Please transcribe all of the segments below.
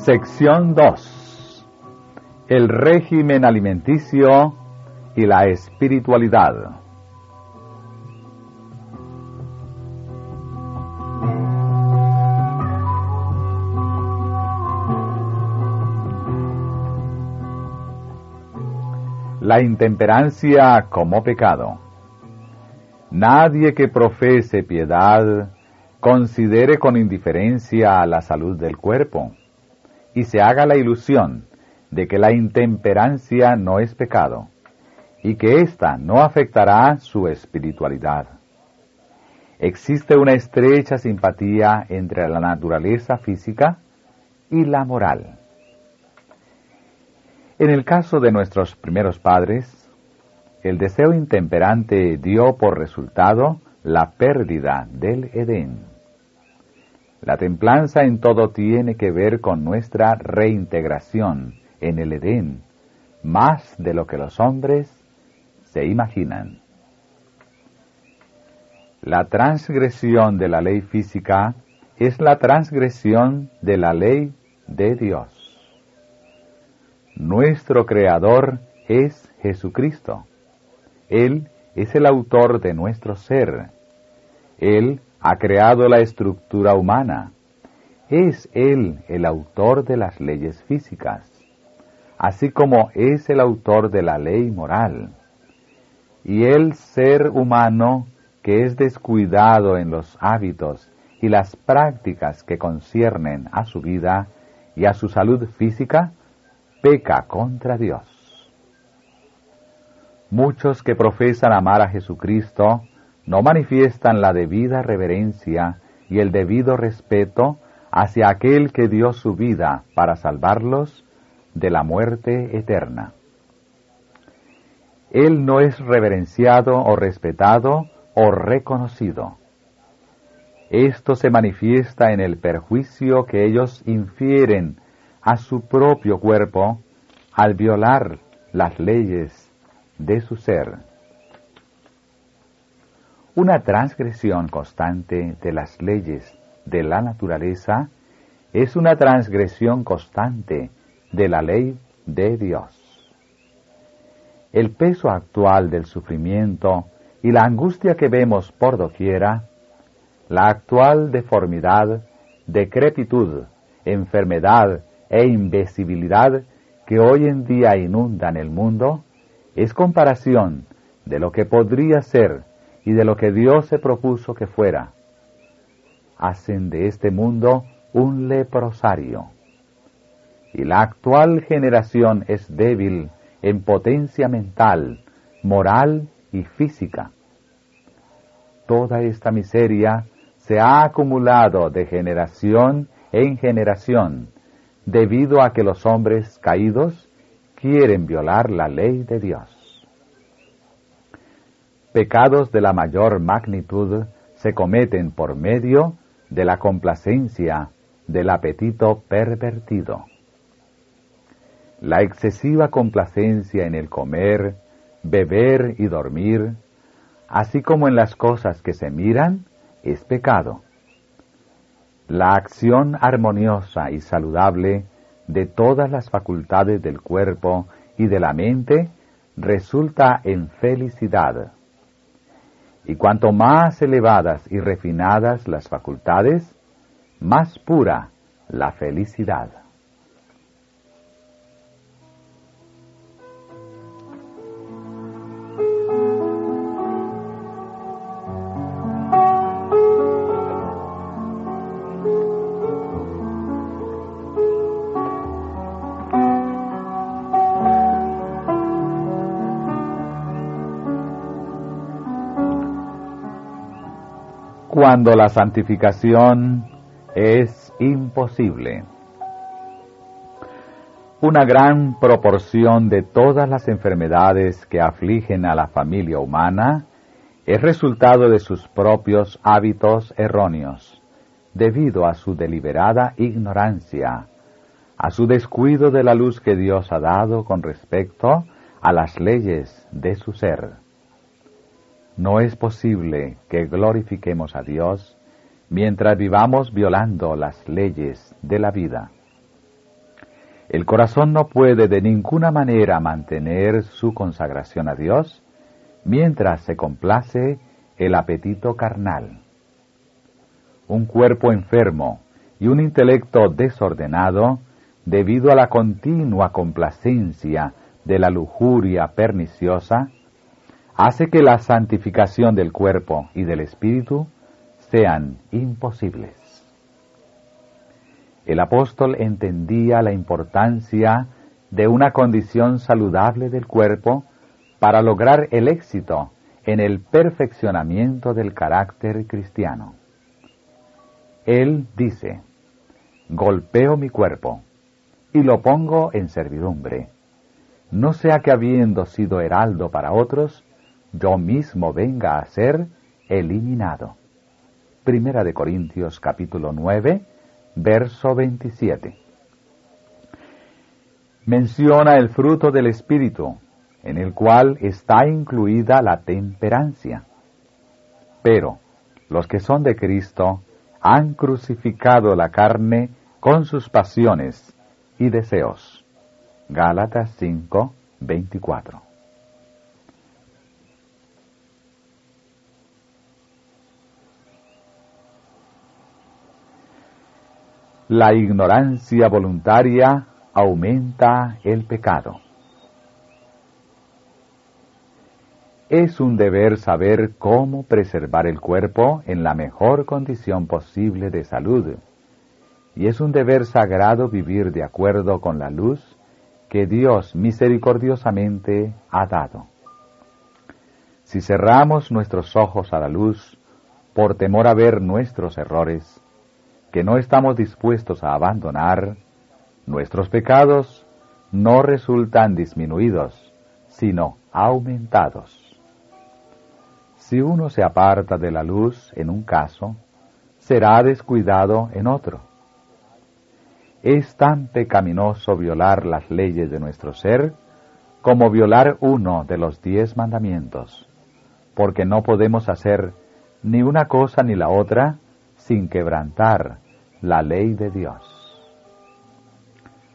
Sección 2. El régimen alimenticio y la espiritualidad. La intemperancia como pecado. Nadie que profese piedad considere con indiferencia la salud del cuerpo y se haga la ilusión de que la intemperancia no es pecado y que ésta no afectará su espiritualidad. Existe una estrecha simpatía entre la naturaleza física y la moral. En el caso de nuestros primeros padres, el deseo intemperante dio por resultado la pérdida del Edén. La templanza en todo tiene que ver con nuestra reintegración en el Edén, más de lo que los hombres se imaginan. La transgresión de la ley física es la transgresión de la ley de Dios. Nuestro Creador es Jesucristo. Él es el autor de nuestro ser. Él ha creado la estructura humana. Es Él el autor de las leyes físicas, así como es el autor de la ley moral. Y el ser humano que es descuidado en los hábitos y las prácticas que conciernen a su vida y a su salud física, peca contra Dios. Muchos que profesan amar a Jesucristo no manifiestan la debida reverencia y el debido respeto hacia aquel que dio su vida para salvarlos de la muerte eterna. Él no es reverenciado o respetado o reconocido. Esto se manifiesta en el perjuicio que ellos infieren a su propio cuerpo al violar las leyes de su ser. Una transgresión constante de las leyes de la naturaleza es una transgresión constante de la ley de Dios. El peso actual del sufrimiento y la angustia que vemos por doquiera, la actual deformidad, decrepitud, enfermedad e invisibilidad que hoy en día inundan el mundo, es comparación de lo que podría ser y de lo que Dios se propuso que fuera. Hacen de este mundo un leprosario. Y la actual generación es débil en potencia mental, moral y física. Toda esta miseria se ha acumulado de generación en generación, debido a que los hombres caídos quieren violar la ley de Dios. Pecados de la mayor magnitud se cometen por medio de la complacencia del apetito pervertido. La excesiva complacencia en el comer, beber y dormir, así como en las cosas que se miran, es pecado. La acción armoniosa y saludable de todas las facultades del cuerpo y de la mente resulta en felicidad. Y cuanto más elevadas y refinadas las facultades, más pura la felicidad. Cuando la santificación es imposible. Una gran proporción de todas las enfermedades que afligen a la familia humana es resultado de sus propios hábitos erróneos, debido a su deliberada ignorancia, a su descuido de la luz que Dios ha dado con respecto a las leyes de su ser. No es posible que glorifiquemos a Dios mientras vivamos violando las leyes de la vida. El corazón no puede de ninguna manera mantener su consagración a Dios mientras se complace el apetito carnal. Un cuerpo enfermo y un intelecto desordenado, debido a la continua complacencia de la lujuria perniciosa, hace que la santificación del cuerpo y del espíritu sean imposibles. El apóstol entendía la importancia de una condición saludable del cuerpo para lograr el éxito en el perfeccionamiento del carácter cristiano. Él dice: golpeo mi cuerpo y lo pongo en servidumbre, no sea que habiendo sido heraldo para otros, yo mismo venga a ser eliminado. Primera de Corintios capítulo 9, verso 27. Menciona el fruto del Espíritu, en el cual está incluida la temperancia. Pero los que son de Cristo han crucificado la carne con sus pasiones y deseos. Gálatas 5, 24. La ignorancia voluntaria aumenta el pecado. Es un deber saber cómo preservar el cuerpo en la mejor condición posible de salud, y es un deber sagrado vivir de acuerdo con la luz que Dios misericordiosamente ha dado. Si cerramos nuestros ojos a la luz por temor a ver nuestros errores, que no estamos dispuestos a abandonar, nuestros pecados no resultan disminuidos, sino aumentados. Si uno se aparta de la luz en un caso, será descuidado en otro. Es tan pecaminoso violar las leyes de nuestro ser como violar uno de los 10 mandamientos, porque no podemos hacer ni una cosa ni la otra sin quebrantar la ley de Dios.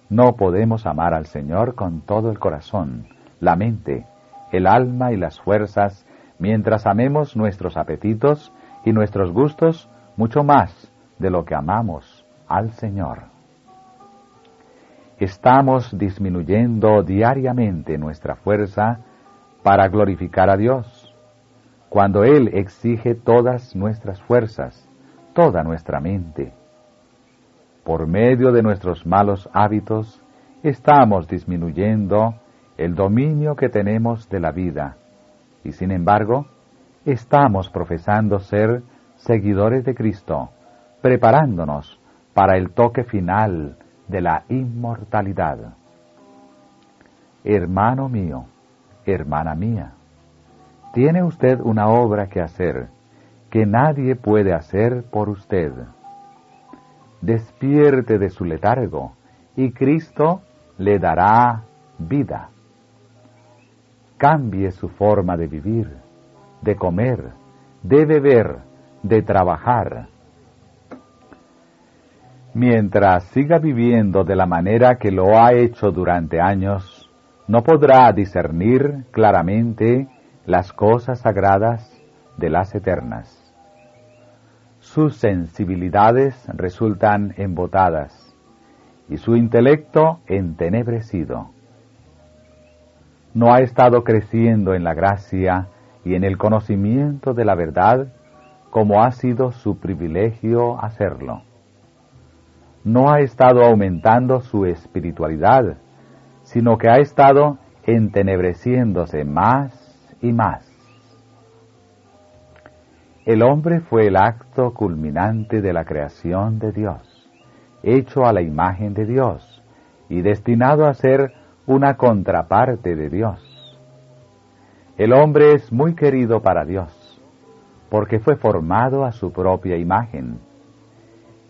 No podemos amar al Señor con todo el corazón, la mente, el alma y las fuerzas, mientras amemos nuestros apetitos y nuestros gustos mucho más de lo que amamos al Señor. Estamos disminuyendo diariamente nuestra fuerza para glorificar a Dios, cuando Él exige todas nuestras fuerzas, toda nuestra mente. Por medio de nuestros malos hábitos, estamos disminuyendo el dominio que tenemos de la vida, y sin embargo, estamos profesando ser seguidores de Cristo, preparándonos para el toque final de la inmortalidad. Hermano mío, hermana mía, tiene usted una obra que hacer que nadie puede hacer por usted. Despierte de su letargo y Cristo le dará vida. Cambie su forma de vivir, de comer, de beber, de trabajar. Mientras siga viviendo de la manera que lo ha hecho durante años, no podrá discernir claramente las cosas sagradas de las eternas. Sus sensibilidades resultan embotadas y su intelecto entenebrecido. No ha estado creciendo en la gracia y en el conocimiento de la verdad como ha sido su privilegio hacerlo. No ha estado aumentando su espiritualidad, sino que ha estado entenebreciéndose más y más. El hombre fue el acto culminante de la creación de Dios, hecho a la imagen de Dios y destinado a ser una contraparte de Dios. El hombre es muy querido para Dios, porque fue formado a su propia imagen.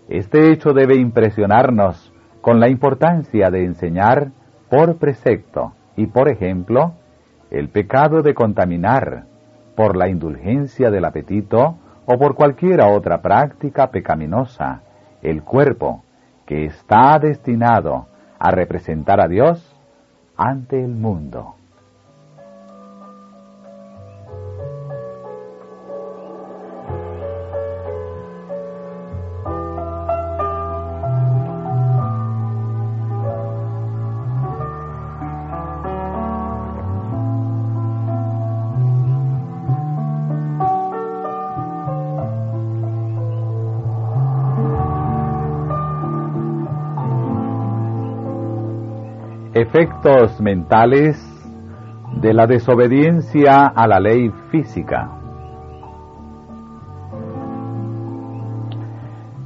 Este hecho debe impresionarnos con la importancia de enseñar por precepto y por ejemplo el pecado de contaminar por la indulgencia del apetito o por cualquiera otra práctica pecaminosa el cuerpo que está destinado a representar a Dios ante el mundo. Efectos mentales de la desobediencia a la ley física.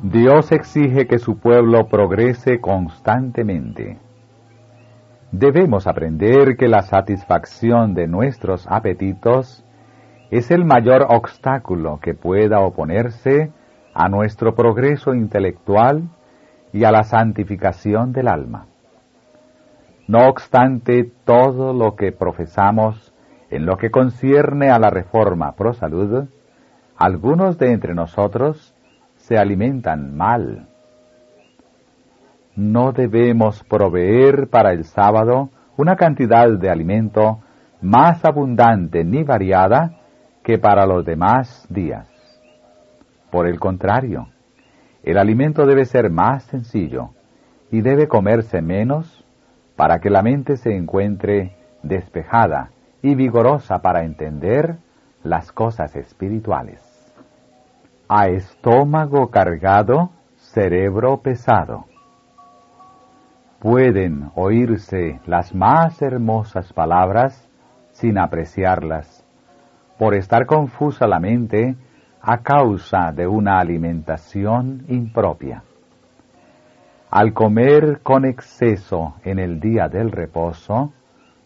Dios exige que su pueblo progrese constantemente. Debemos aprender que la satisfacción de nuestros apetitos es el mayor obstáculo que pueda oponerse a nuestro progreso intelectual y a la santificación del alma. No obstante todo lo que profesamos en lo que concierne a la reforma pro salud, algunos de entre nosotros se alimentan mal. No debemos proveer para el sábado una cantidad de alimento más abundante ni variada que para los demás días. Por el contrario, el alimento debe ser más sencillo y debe comerse menos para que la mente se encuentre despejada y vigorosa para entender las cosas espirituales. A estómago cargado, cerebro pesado. Pueden oírse las más hermosas palabras sin apreciarlas, por estar confusa la mente a causa de una alimentación impropia. Al comer con exceso en el día del reposo,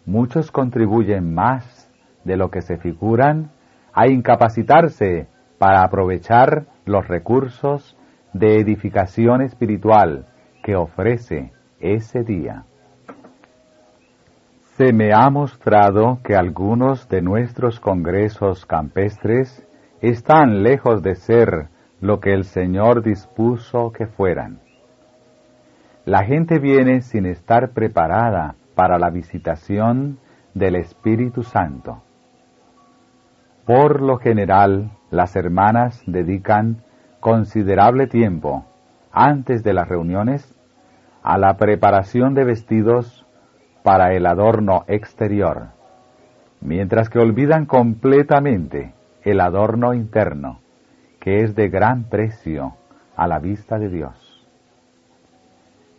muchos contribuyen más de lo que se figuran a incapacitarse para aprovechar los recursos de edificación espiritual que ofrece ese día. Se me ha mostrado que algunos de nuestros congresos campestres están lejos de ser lo que el Señor dispuso que fueran. La gente viene sin estar preparada para la visitación del Espíritu Santo. Por lo general, las hermanas dedican considerable tiempo, antes de las reuniones, a la preparación de vestidos para el adorno exterior, mientras que olvidan completamente el adorno interno, que es de gran precio a la vista de Dios.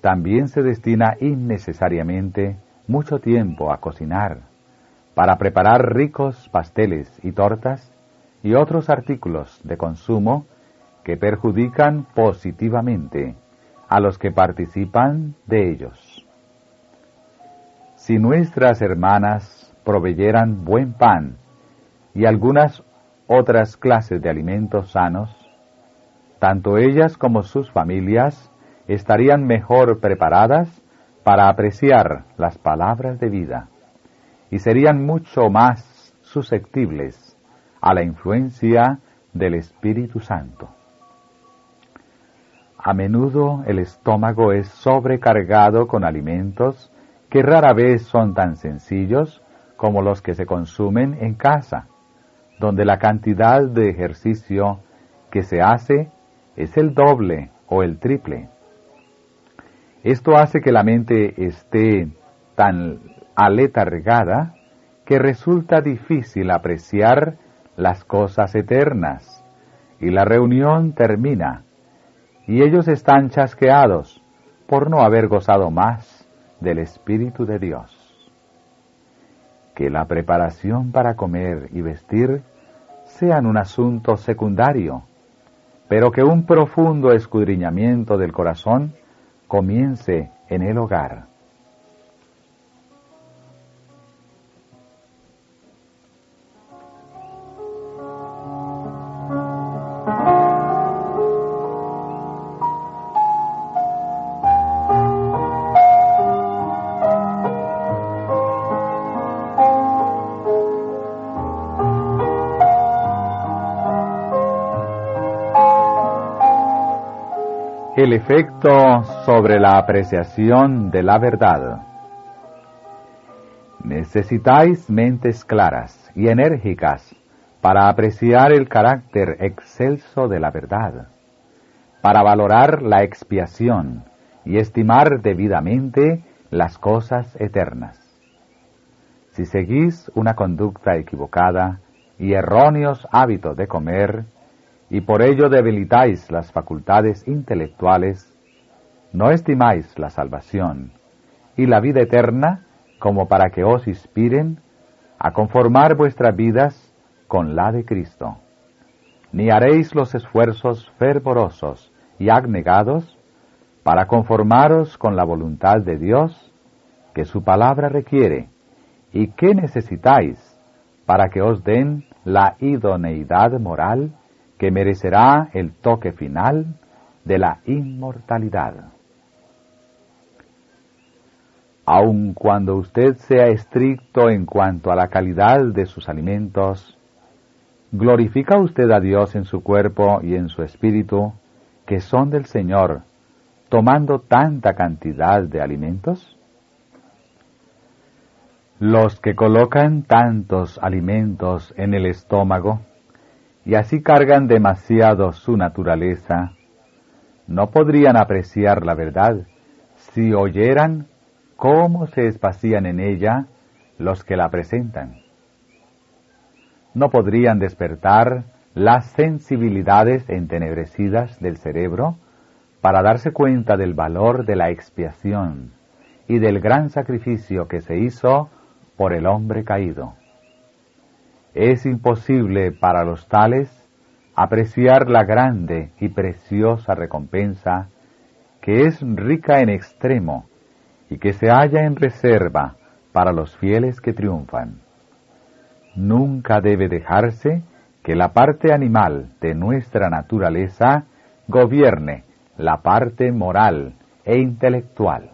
También se destina innecesariamente mucho tiempo a cocinar, para preparar ricos pasteles y tortas y otros artículos de consumo que perjudican positivamente a los que participan de ellos. Si nuestras hermanas proveyeran buen pan y algunas otras clases de alimentos sanos, tanto ellas como sus familias estarían mejor preparadas para apreciar las palabras de vida y serían mucho más susceptibles a la influencia del Espíritu Santo. A menudo el estómago es sobrecargado con alimentos que rara vez son tan sencillos como los que se consumen en casa, donde la cantidad de ejercicio que se hace es el doble o el triple. Esto hace que la mente esté tan aletargada que resulta difícil apreciar las cosas eternas, y la reunión termina, y ellos están chasqueados por no haber gozado más del Espíritu de Dios. Que la preparación para comer y vestir sean un asunto secundario, pero que un profundo escudriñamiento del corazón comience en el hogar. El efecto sobre la apreciación de la verdad. Necesitáis mentes claras y enérgicas para apreciar el carácter excelso de la verdad, para valorar la expiación y estimar debidamente las cosas eternas. Si seguís una conducta equivocada y erróneos hábitos de comer, y por ello debilitáis las facultades intelectuales, no estimáis la salvación y la vida eterna como para que os inspiren a conformar vuestras vidas con la de Cristo, ni haréis los esfuerzos fervorosos y abnegados para conformaros con la voluntad de Dios que su palabra requiere y que necesitáis para que os den la idoneidad moral que merecerá el toque final de la inmortalidad. Aun cuando usted sea estricto en cuanto a la calidad de sus alimentos, ¿glorifica usted a Dios en su cuerpo y en su espíritu, que son del Señor, tomando tanta cantidad de alimentos? Los que colocan tantos alimentos en el estómago, y así cargan demasiado su naturaleza, no podrían apreciar la verdad si oyeran cómo se espacían en ella los que la presentan. No podrían despertar las sensibilidades entenebrecidas del cerebro para darse cuenta del valor de la expiación y del gran sacrificio que se hizo por el hombre caído. Es imposible para los tales apreciar la grande y preciosa recompensa que es rica en extremo y que se halla en reserva para los fieles que triunfan. Nunca debe dejarse que la parte animal de nuestra naturaleza gobierne la parte moral e intelectual.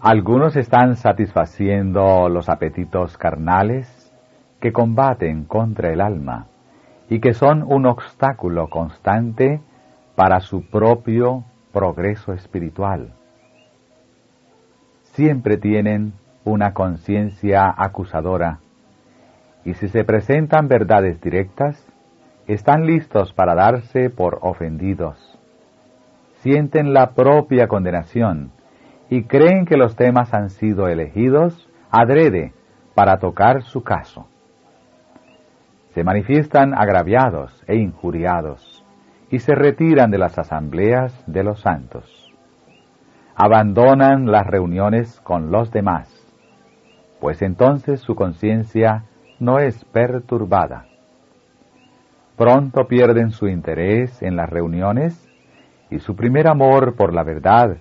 Algunos están satisfaciendo los apetitos carnales que combaten contra el alma y que son un obstáculo constante para su propio progreso espiritual. Siempre tienen una conciencia acusadora y si se presentan verdades directas, están listos para darse por ofendidos. Sienten la propia condenación y creen que los temas han sido elegidos adrede para tocar su caso. Se manifiestan agraviados e injuriados y se retiran de las asambleas de los santos. Abandonan las reuniones con los demás, pues entonces su conciencia no es perturbada. Pronto pierden su interés en las reuniones y su primer amor por la verdad,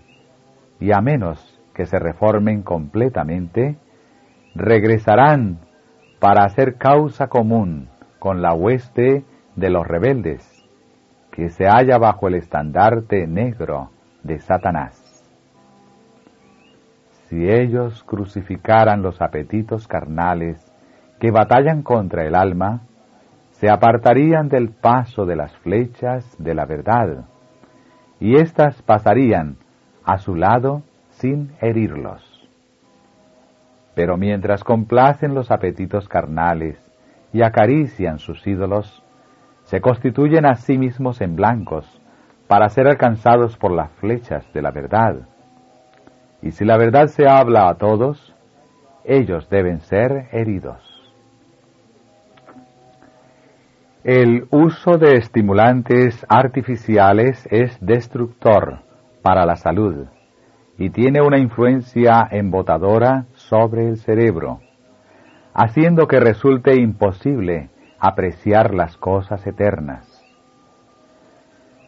y a menos que se reformen completamente, regresarán para hacer causa común con la hueste de los rebeldes, que se halla bajo el estandarte negro de Satanás. Si ellos crucificaran los apetitos carnales que batallan contra el alma, se apartarían del paso de las flechas de la verdad, y éstas pasarían a su lado sin herirlos. Pero mientras complacen los apetitos carnales y acarician sus ídolos, se constituyen a sí mismos en blancos para ser alcanzados por las flechas de la verdad. Y si la verdad se habla a todos, ellos deben ser heridos. El uso de estimulantes artificiales es destructor para la salud y tiene una influencia embotadora sobre el cerebro, haciendo que resulte imposible apreciar las cosas eternas.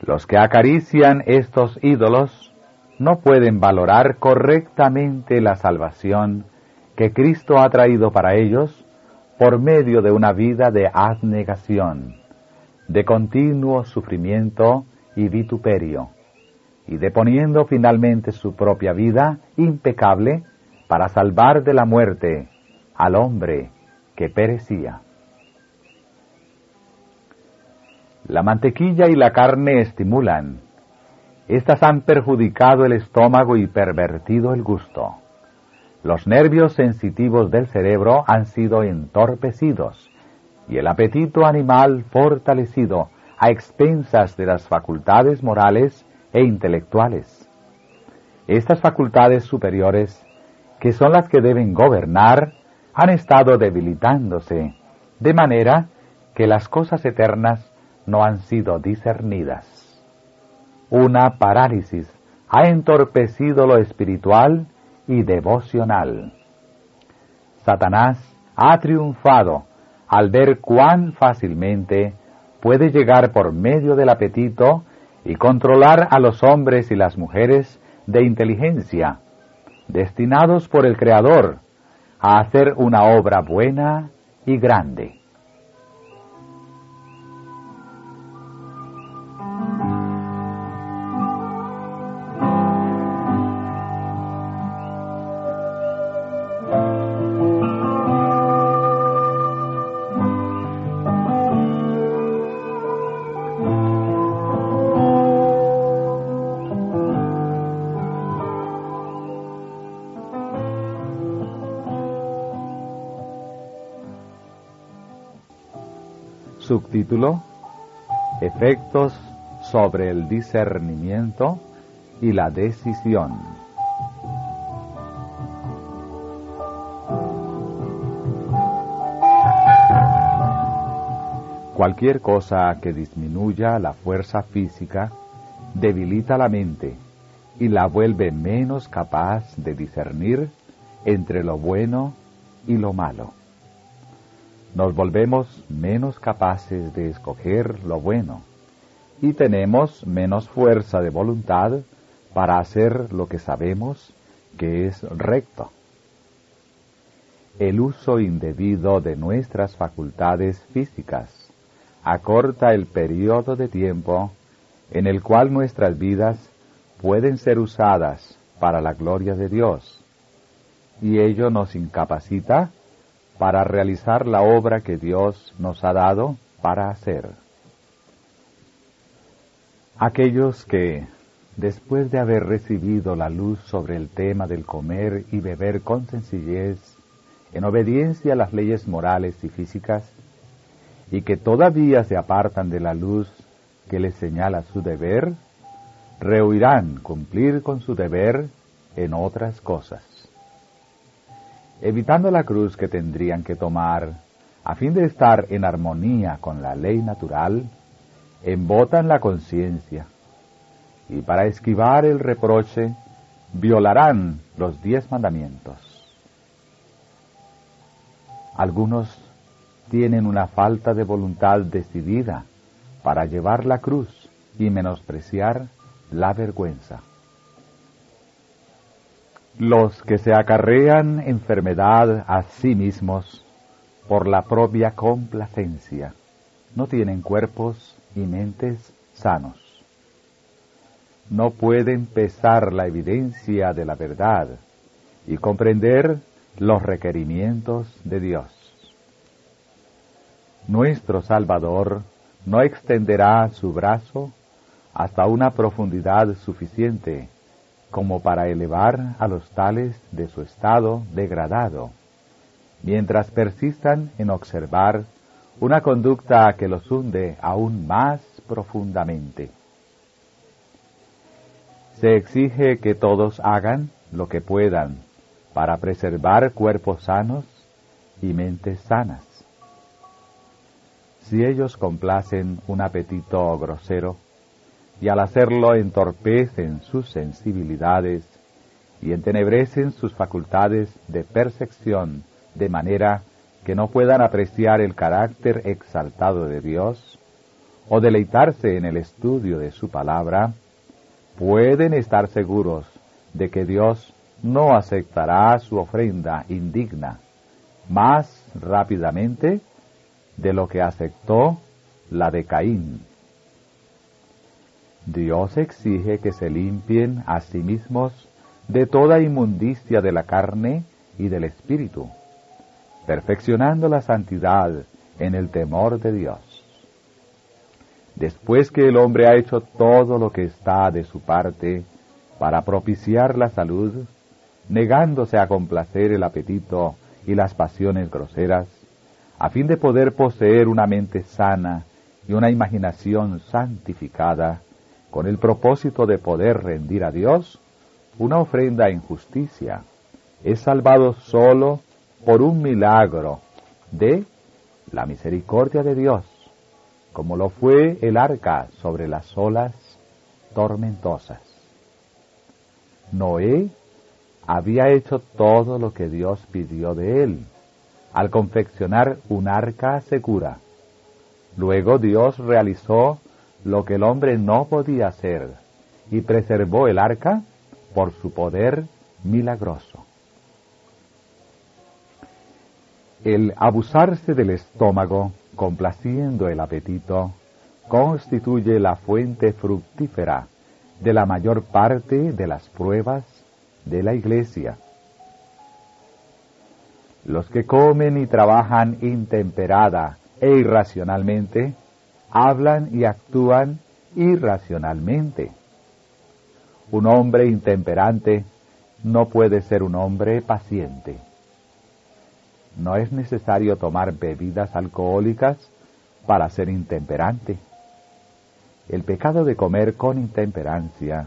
Los que acarician estos ídolos no pueden valorar correctamente la salvación que Cristo ha traído para ellos por medio de una vida de abnegación, de continuo sufrimiento y vituperio, y deponiendo finalmente su propia vida impecable para salvar de la muerte al hombre que perecía. La mantequilla y la carne estimulan. Estas han perjudicado el estómago y pervertido el gusto. Los nervios sensitivos del cerebro han sido entorpecidos y el apetito animal fortalecido a expensas de las facultades morales e intelectuales. Estas facultades superiores, que son las que deben gobernar, han estado debilitándose, de manera que las cosas eternas no han sido discernidas. Una parálisis ha entorpecido lo espiritual y devocional. Satanás ha triunfado al ver cuán fácilmente puede llegar por medio del apetito y controlar a los hombres y las mujeres de inteligencia, destinados por el Creador a hacer una obra buena y grande. Subtítulo: Efectos sobre el discernimiento y la decisión. Cualquier cosa que disminuya la fuerza física debilita la mente y la vuelve menos capaz de discernir entre lo bueno y lo malo. Nos volvemos menos capaces de escoger lo bueno y tenemos menos fuerza de voluntad para hacer lo que sabemos que es recto. El uso indebido de nuestras facultades físicas acorta el periodo de tiempo en el cual nuestras vidas pueden ser usadas para la gloria de Dios, y ello nos incapacita para realizar la obra que Dios nos ha dado para hacer. Aquellos que, después de haber recibido la luz sobre el tema del comer y beber con sencillez, en obediencia a las leyes morales y físicas, y que todavía se apartan de la luz que les señala su deber, rehuirán cumplir con su deber en otras cosas. Evitando la cruz que tendrían que tomar, a fin de estar en armonía con la ley natural, embotan la conciencia, y para esquivar el reproche, violarán los 10 mandamientos. Algunos tienen una falta de voluntad decidida para llevar la cruz y menospreciar la vergüenza. Los que se acarrean enfermedad a sí mismos por la propia complacencia no tienen cuerpos y mentes sanos. No pueden pesar la evidencia de la verdad y comprender los requerimientos de Dios. Nuestro Salvador no extenderá su brazo hasta una profundidad suficiente como para elevar a los tales de su estado degradado, mientras persistan en observar una conducta que los hunde aún más profundamente. Se exige que todos hagan lo que puedan para preservar cuerpos sanos y mentes sanas. Si ellos complacen un apetito grosero, y al hacerlo entorpecen sus sensibilidades y entenebrecen sus facultades de percepción, de manera que no puedan apreciar el carácter exaltado de Dios o deleitarse en el estudio de su palabra, pueden estar seguros de que Dios no aceptará su ofrenda indigna más rápidamente de lo que aceptó la de Caín. Dios exige que se limpien a sí mismos de toda inmundicia de la carne y del espíritu, perfeccionando la santidad en el temor de Dios. Después que el hombre ha hecho todo lo que está de su parte para propiciar la salud, negándose a complacer el apetito y las pasiones groseras, a fin de poder poseer una mente sana y una imaginación santificada, con el propósito de poder rendir a Dios una ofrenda en justicia, es salvado solo por un milagro de la misericordia de Dios, como lo fue el arca sobre las olas tormentosas. Noé había hecho todo lo que Dios pidió de él, al confeccionar un arca segura. Luego Dios realizó lo que el hombre no podía hacer, y preservó el arca por su poder milagroso. El abusarse del estómago, complaciendo el apetito, constituye la fuente fructífera de la mayor parte de las pruebas de la Iglesia. Los que comen y trabajan intemperada e irracionalmente, hablan y actúan irracionalmente. Un hombre intemperante no puede ser un hombre paciente. No es necesario tomar bebidas alcohólicas para ser intemperante. El pecado de comer con intemperancia,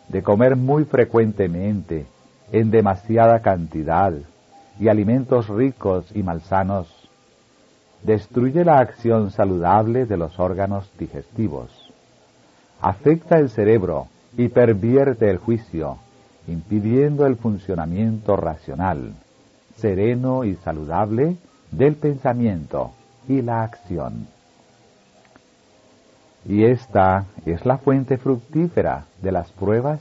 de comer muy frecuentemente, en demasiada cantidad, y alimentos ricos y malsanos, destruye la acción saludable de los órganos digestivos, afecta el cerebro y pervierte el juicio, impidiendo el funcionamiento racional, sereno y saludable del pensamiento y la acción. Y esta es la fuente fructífera de las pruebas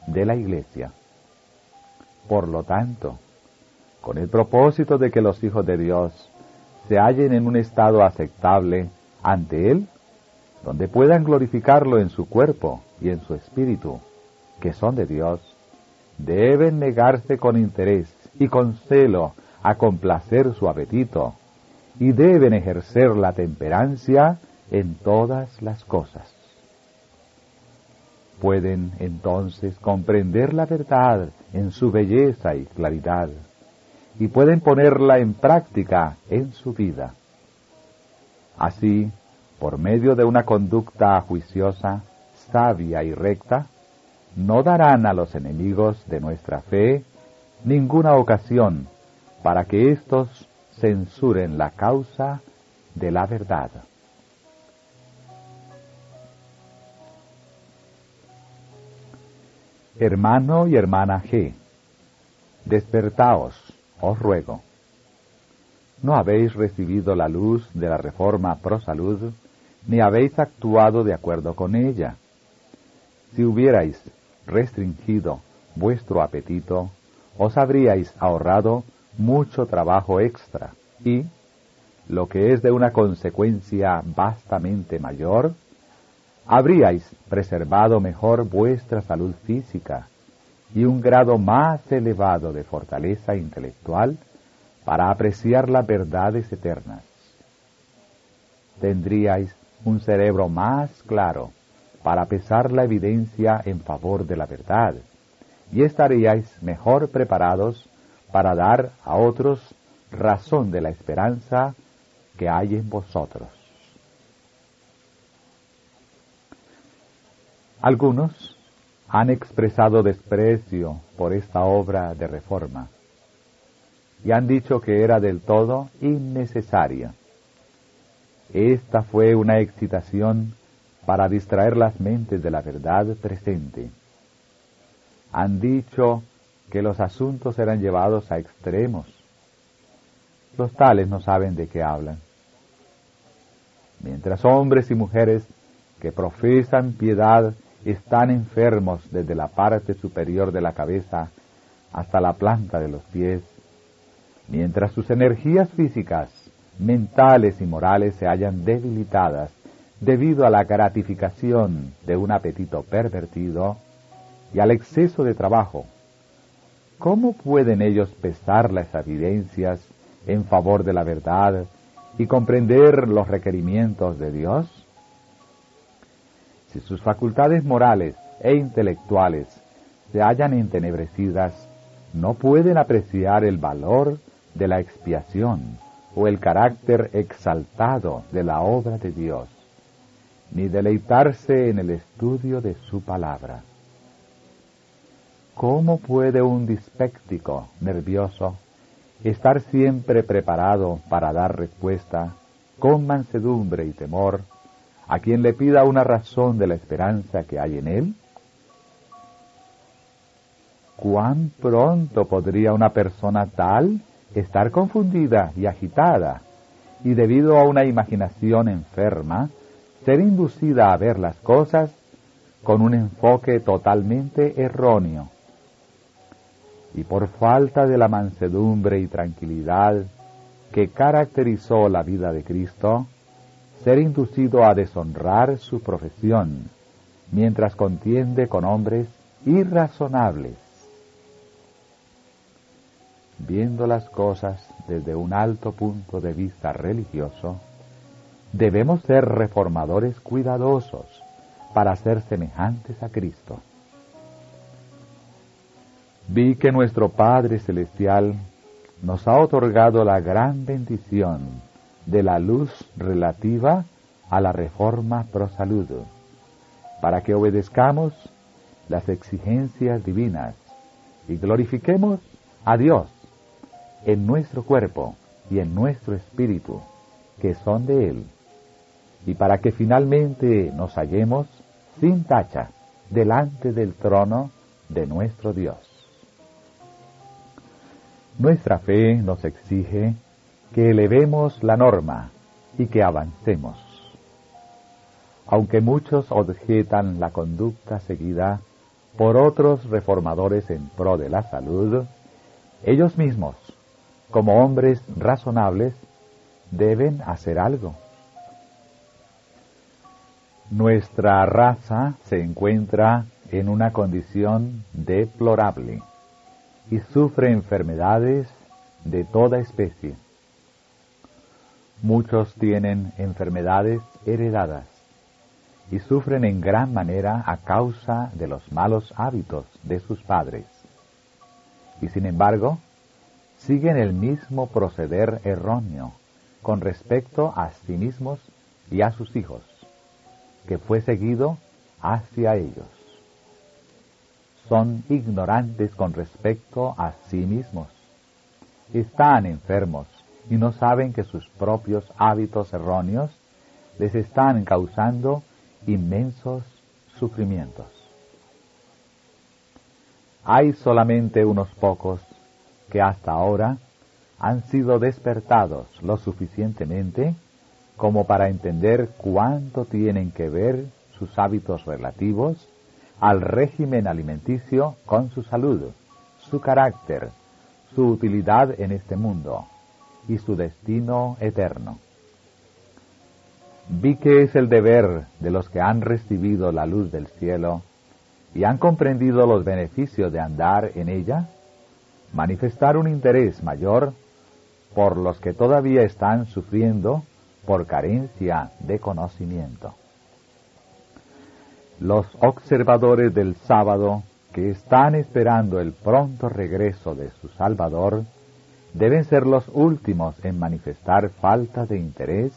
de la Iglesia. Por lo tanto, con el propósito de que los hijos de Dios se hallen en un estado aceptable ante Él, donde puedan glorificarlo en su cuerpo y en su espíritu, que son de Dios, deben negarse con interés y con celo a complacer su apetito, y deben ejercer la temperancia en todas las cosas. Pueden entonces comprender la verdad en su belleza y claridad, y pueden ponerla en práctica en su vida. Así, por medio de una conducta juiciosa, sabia y recta, no darán a los enemigos de nuestra fe ninguna ocasión para que éstos censuren la causa de la verdad. Hermano y hermana G, despertaos, os ruego. No habéis recibido la luz de la reforma pro salud, ni habéis actuado de acuerdo con ella. Si hubierais restringido vuestro apetito, os habríais ahorrado mucho trabajo extra y, lo que es de una consecuencia vastamente mayor, habríais preservado mejor vuestra salud física y un grado más elevado de fortaleza intelectual para apreciar las verdades eternas. Tendríais un cerebro más claro para pesar la evidencia en favor de la verdad, y estaríais mejor preparados para dar a otros razón de la esperanza que hay en vosotros. Algunos han expresado desprecio por esta obra de reforma y han dicho que era del todo innecesaria. Esta fue una excitación para distraer las mentes de la verdad presente. Han dicho que los asuntos eran llevados a extremos. Los tales no saben de qué hablan. Mientras hombres y mujeres que profesan piedad están enfermos desde la parte superior de la cabeza hasta la planta de los pies, mientras sus energías físicas, mentales y morales se hallan debilitadas debido a la gratificación de un apetito pervertido y al exceso de trabajo, ¿cómo pueden ellos pesar las evidencias en favor de la verdad y comprender los requerimientos de Dios? Si sus facultades morales e intelectuales se hallan entenebrecidas, no pueden apreciar el valor de la expiación o el carácter exaltado de la obra de Dios, ni deleitarse en el estudio de su palabra. ¿Cómo puede un dispéctico, nervioso, estar siempre preparado para dar respuesta, con mansedumbre y temor, a quien le pida una razón de la esperanza que hay en él? ¿Cuán pronto podría una persona tal estar confundida y agitada, y debido a una imaginación enferma, ser inducida a ver las cosas con un enfoque totalmente erróneo? Y por falta de la mansedumbre y tranquilidad que caracterizó la vida de Cristo, ser inducido a deshonrar su profesión, mientras contiende con hombres irrazonables. Viendo las cosas desde un alto punto de vista religioso, debemos ser reformadores cuidadosos para ser semejantes a Cristo. Vi que nuestro Padre Celestial nos ha otorgado la gran bendición de la luz relativa a la reforma pro salud, para que obedezcamos las exigencias divinas y glorifiquemos a Dios en nuestro cuerpo y en nuestro espíritu, que son de Él, y para que finalmente nos hallemos sin tacha delante del trono de nuestro Dios. Nuestra fe nos exige que elevemos la norma y que avancemos. Aunque muchos objetan la conducta seguida por otros reformadores en pro de la salud, ellos mismos, como hombres razonables, deben hacer algo. Nuestra raza se encuentra en una condición deplorable y sufre enfermedades de toda especie. Muchos tienen enfermedades heredadas y sufren en gran manera a causa de los malos hábitos de sus padres. Y sin embargo, siguen el mismo proceder erróneo con respecto a sí mismos y a sus hijos, que fue seguido hacia ellos. Son ignorantes con respecto a sí mismos. Están enfermos y no saben que sus propios hábitos erróneos les están causando inmensos sufrimientos. Hay solamente unos pocos que hasta ahora han sido despertados lo suficientemente como para entender cuánto tienen que ver sus hábitos relativos al régimen alimenticio con su salud, su carácter, su utilidad en este mundo y su destino eterno. Vi que es el deber de los que han recibido la luz del cielo y han comprendido los beneficios de andar en ella, manifestar un interés mayor por los que todavía están sufriendo por carencia de conocimiento. Los observadores del sábado que están esperando el pronto regreso de su Salvador deben ser los últimos en manifestar falta de interés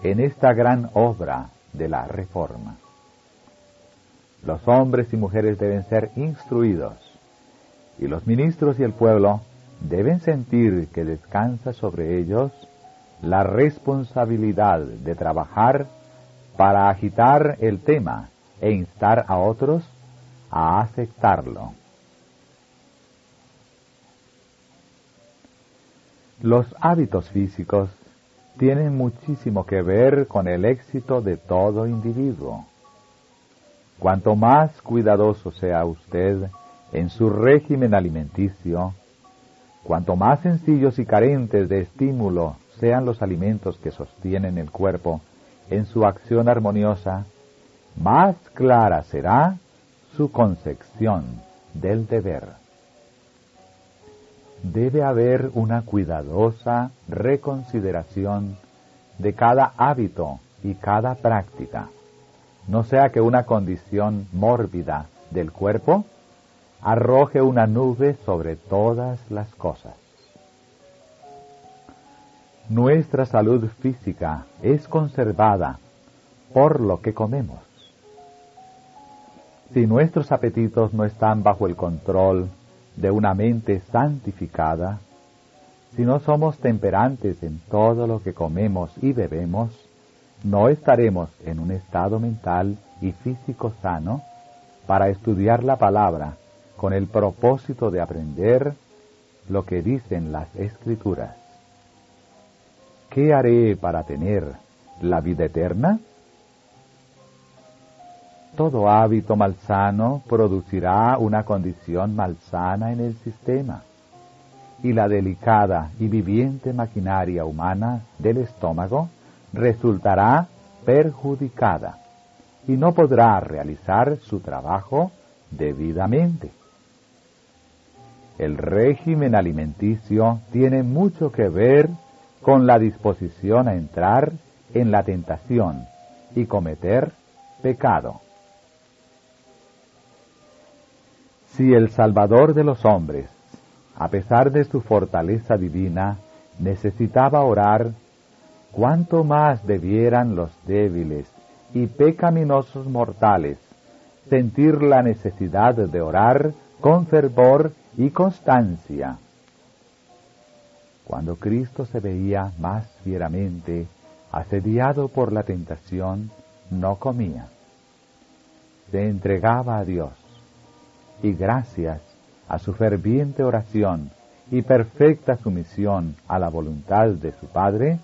en esta gran obra de la reforma. Los hombres y mujeres deben ser instruidos, y los ministros y el pueblo deben sentir que descansa sobre ellos la responsabilidad de trabajar para agitar el tema e instar a otros a aceptarlo. Los hábitos físicos tienen muchísimo que ver con el éxito de todo individuo. Cuanto más cuidadoso sea usted en su régimen alimenticio, cuanto más sencillos y carentes de estímulo sean los alimentos que sostienen el cuerpo en su acción armoniosa, más clara será su concepción del deber. debe haber una cuidadosa reconsideración de cada hábito y cada práctica, no sea que una condición mórbida del cuerpo arroje una nube sobre todas las cosas. Nuestra salud física es conservada por lo que comemos. Si nuestros apetitos no están bajo el control de una mente santificada, si no somos temperantes en todo lo que comemos y bebemos, no estaremos en un estado mental y físico sano para estudiar la palabra con el propósito de aprender lo que dicen las Escrituras. ¿Qué haré para tener la vida eterna? Todo hábito malsano producirá una condición malsana en el sistema, y la delicada y viviente maquinaria humana del estómago resultará perjudicada y no podrá realizar su trabajo debidamente. El régimen alimenticio tiene mucho que ver con la disposición a entrar en la tentación y cometer pecado. Si el Salvador de los hombres, a pesar de su fortaleza divina, necesitaba orar, ¿cuánto más debieran los débiles y pecaminosos mortales sentir la necesidad de orar con fervor y constancia? Cuando Cristo se veía más fieramente asediado por la tentación, no comía. Se entregaba a Dios, y gracias a su ferviente oración y perfecta sumisión a la voluntad de su Padre,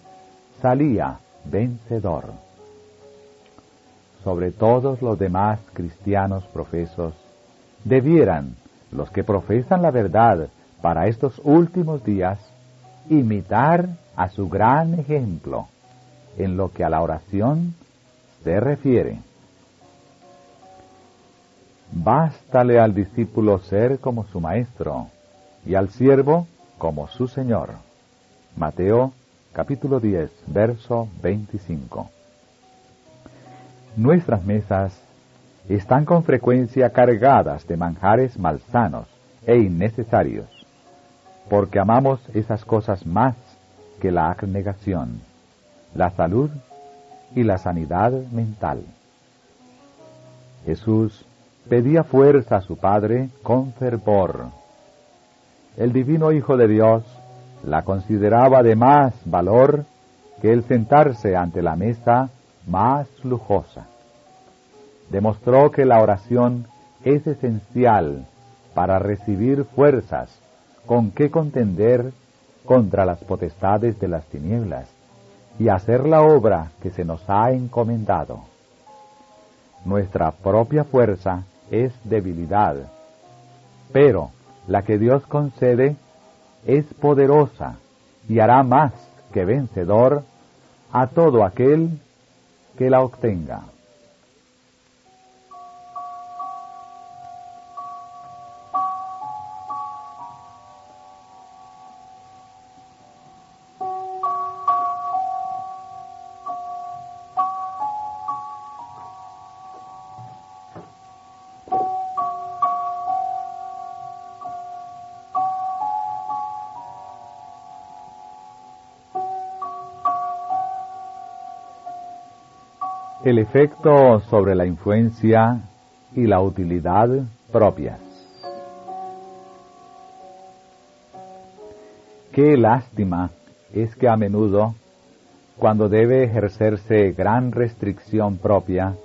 salía vencedor. Sobre todos los demás cristianos profesos, debieran los que profesan la verdad para estos últimos días imitar a su gran ejemplo en lo que a la oración se refiere. Bástale al discípulo ser como su maestro y al siervo como su señor. Mateo capítulo 10, verso 25. Nuestras mesas están con frecuencia cargadas de manjares malsanos e innecesarios, porque amamos esas cosas más que la abnegación, la salud y la sanidad mental. Jesús pedía fuerza a su Padre con fervor. El divino Hijo de Dios la consideraba de más valor que el sentarse ante la mesa más lujosa. Demostró que la oración es esencial para recibir fuerzas con que contender contra las potestades de las tinieblas y hacer la obra que se nos ha encomendado. Nuestra propia fuerza es debilidad, pero la que Dios concede es poderosa y hará más que vencedor a todo aquel que la obtenga. El efecto sobre la influencia y la utilidad propias. Qué lástima es que a menudo, cuando debe ejercerse gran restricción propia,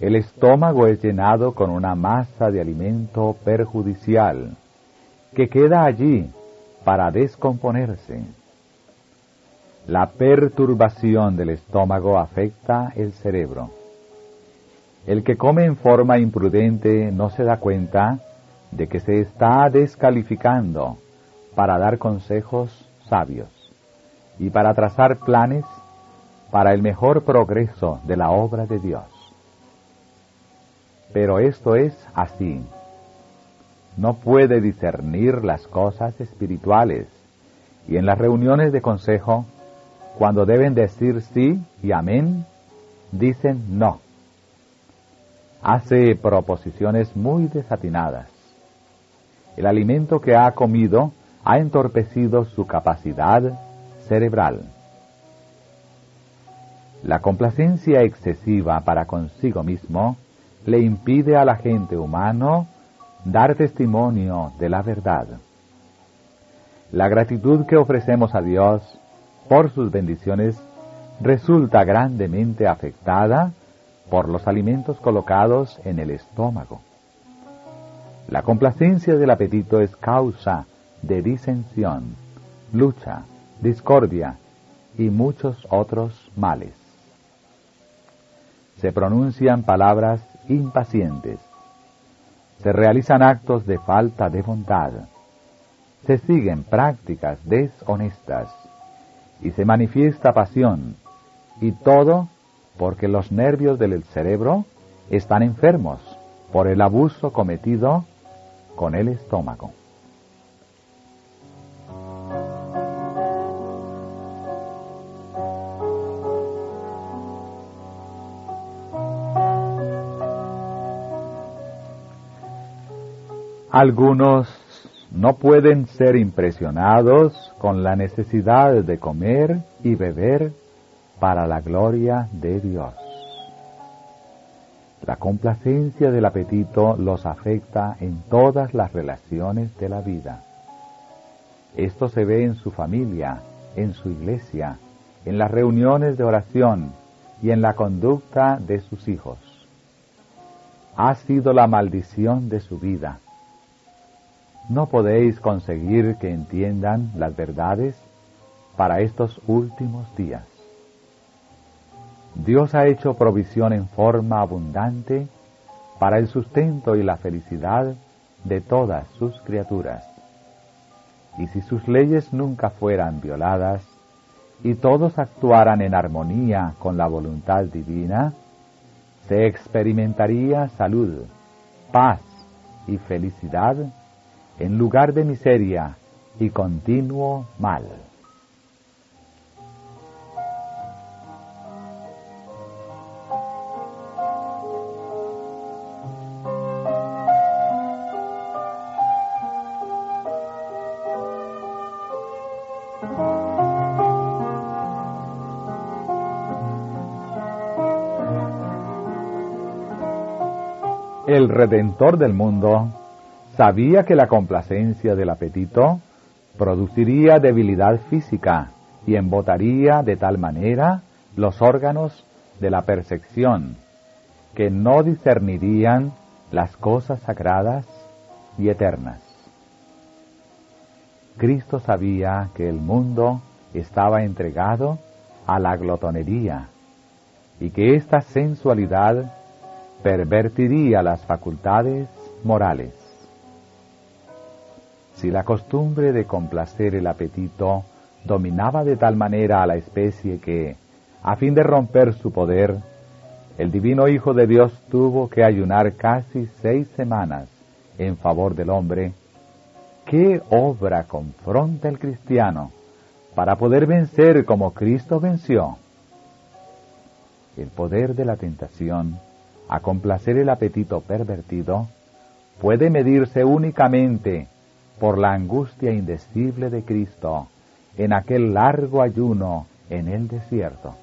el estómago es llenado con una masa de alimento perjudicial, que queda allí para descomponerse. La perturbación del estómago afecta el cerebro. El que come en forma imprudente no se da cuenta de que se está descalificando para dar consejos sabios y para trazar planes para el mejor progreso de la obra de Dios. Pero esto es así. no puede discernir las cosas espirituales, y en las reuniones de consejo, cuando deben decir sí y amén, dicen no. Hace proposiciones muy desatinadas. El alimento que ha comido ha entorpecido su capacidad cerebral. La complacencia excesiva para consigo mismo le impide al agente humano dar testimonio de la verdad. La gratitud que ofrecemos a Dios por sus bendiciones resulta grandemente afectada por los alimentos colocados en el estómago. La complacencia del apetito es causa de disensión, lucha, discordia y muchos otros males. Se pronuncian palabras impacientes, se realizan actos de falta de bondad, se siguen prácticas deshonestas y se manifiesta pasión, y todo porque los nervios del cerebro están enfermos por el abuso cometido con el estómago. Algunos no pueden ser impresionados con la necesidad de comer y beber para la gloria de Dios. La complacencia del apetito los afecta en todas las relaciones de la vida. Esto se ve en su familia, en su iglesia, en las reuniones de oración y en la conducta de sus hijos. Ha sido la maldición de su vida. No podéis conseguir que entiendan las verdades para estos últimos días. Dios ha hecho provisión en forma abundante para el sustento y la felicidad de todas sus criaturas. Y si sus leyes nunca fueran violadas y todos actuaran en armonía con la voluntad divina, se experimentaría salud, paz y felicidad en lugar de miseria y continuo mal. El Redentor del mundo sabía que la complacencia del apetito produciría debilidad física y embotaría de tal manera los órganos de la percepción que no discernirían las cosas sagradas y eternas. Cristo sabía que el mundo estaba entregado a la glotonería y que esta sensualidad pervertiría las facultades morales. Si la costumbre de complacer el apetito dominaba de tal manera a la especie que, a fin de romper su poder, el divino Hijo de Dios tuvo que ayunar casi 6 semanas en favor del hombre, ¿qué obra confronta el cristiano para poder vencer como Cristo venció? El poder de la tentación a complacer el apetito pervertido puede medirse únicamente por la angustia indecible de Cristo en aquel largo ayuno en el desierto.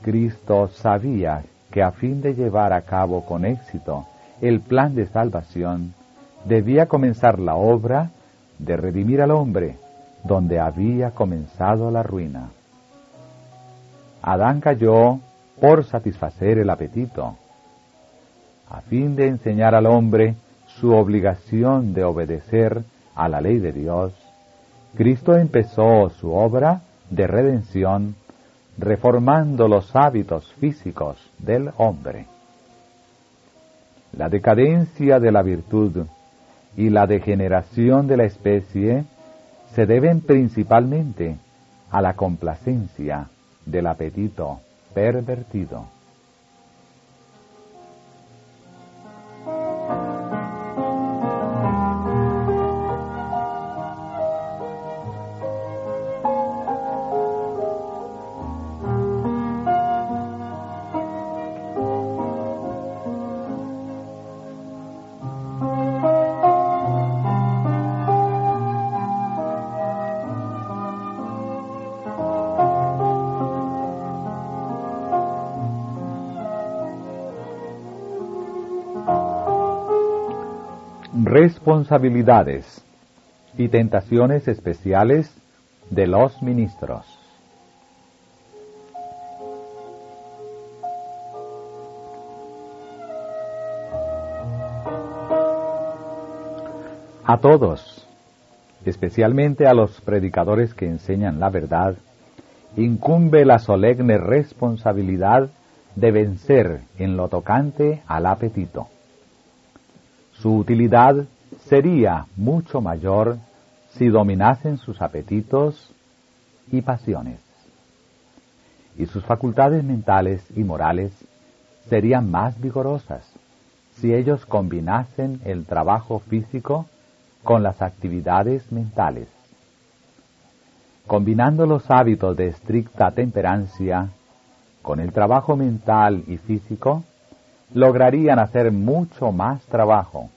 Cristo sabía que a fin de llevar a cabo con éxito el plan de salvación, debía comenzar la obra de redimir al hombre donde había comenzado la ruina. Adán cayó por satisfacer el apetito. A fin de enseñar al hombre su obligación de obedecer a la ley de Dios, Cristo empezó su obra de redención reformando los hábitos físicos del hombre. La decadencia de la virtud y la degeneración de la especie se deben principalmente a la complacencia del apetito pervertido. Responsabilidades y tentaciones especiales de los ministros. A todos, especialmente a los predicadores que enseñan la verdad, incumbe la solemne responsabilidad de vencer en lo tocante al apetito. Su utilidad sería mucho mayor si dominasen sus apetitos y pasiones. Y sus facultades mentales y morales serían más vigorosas si ellos combinasen el trabajo físico con las actividades mentales. Combinando los hábitos de estricta temperancia con el trabajo mental y físico, lograrían hacer mucho más trabajo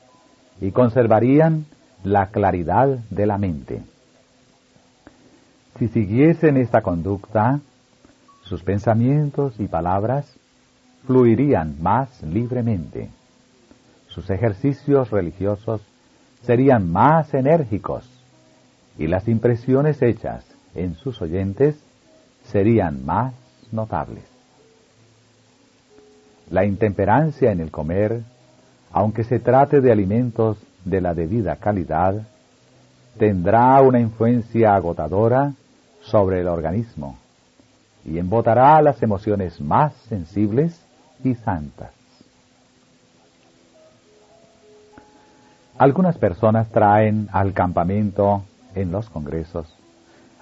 y conservarían la claridad de la mente. Si siguiesen esta conducta, sus pensamientos y palabras fluirían más libremente. Sus ejercicios religiosos serían más enérgicos y las impresiones hechas en sus oyentes serían más notables. La intemperancia en el comer, aunque se trate de alimentos de la debida calidad, tendrá una influencia agotadora sobre el organismo y embotará las emociones más sensibles y santas. Algunas personas traen al campamento, en los congresos,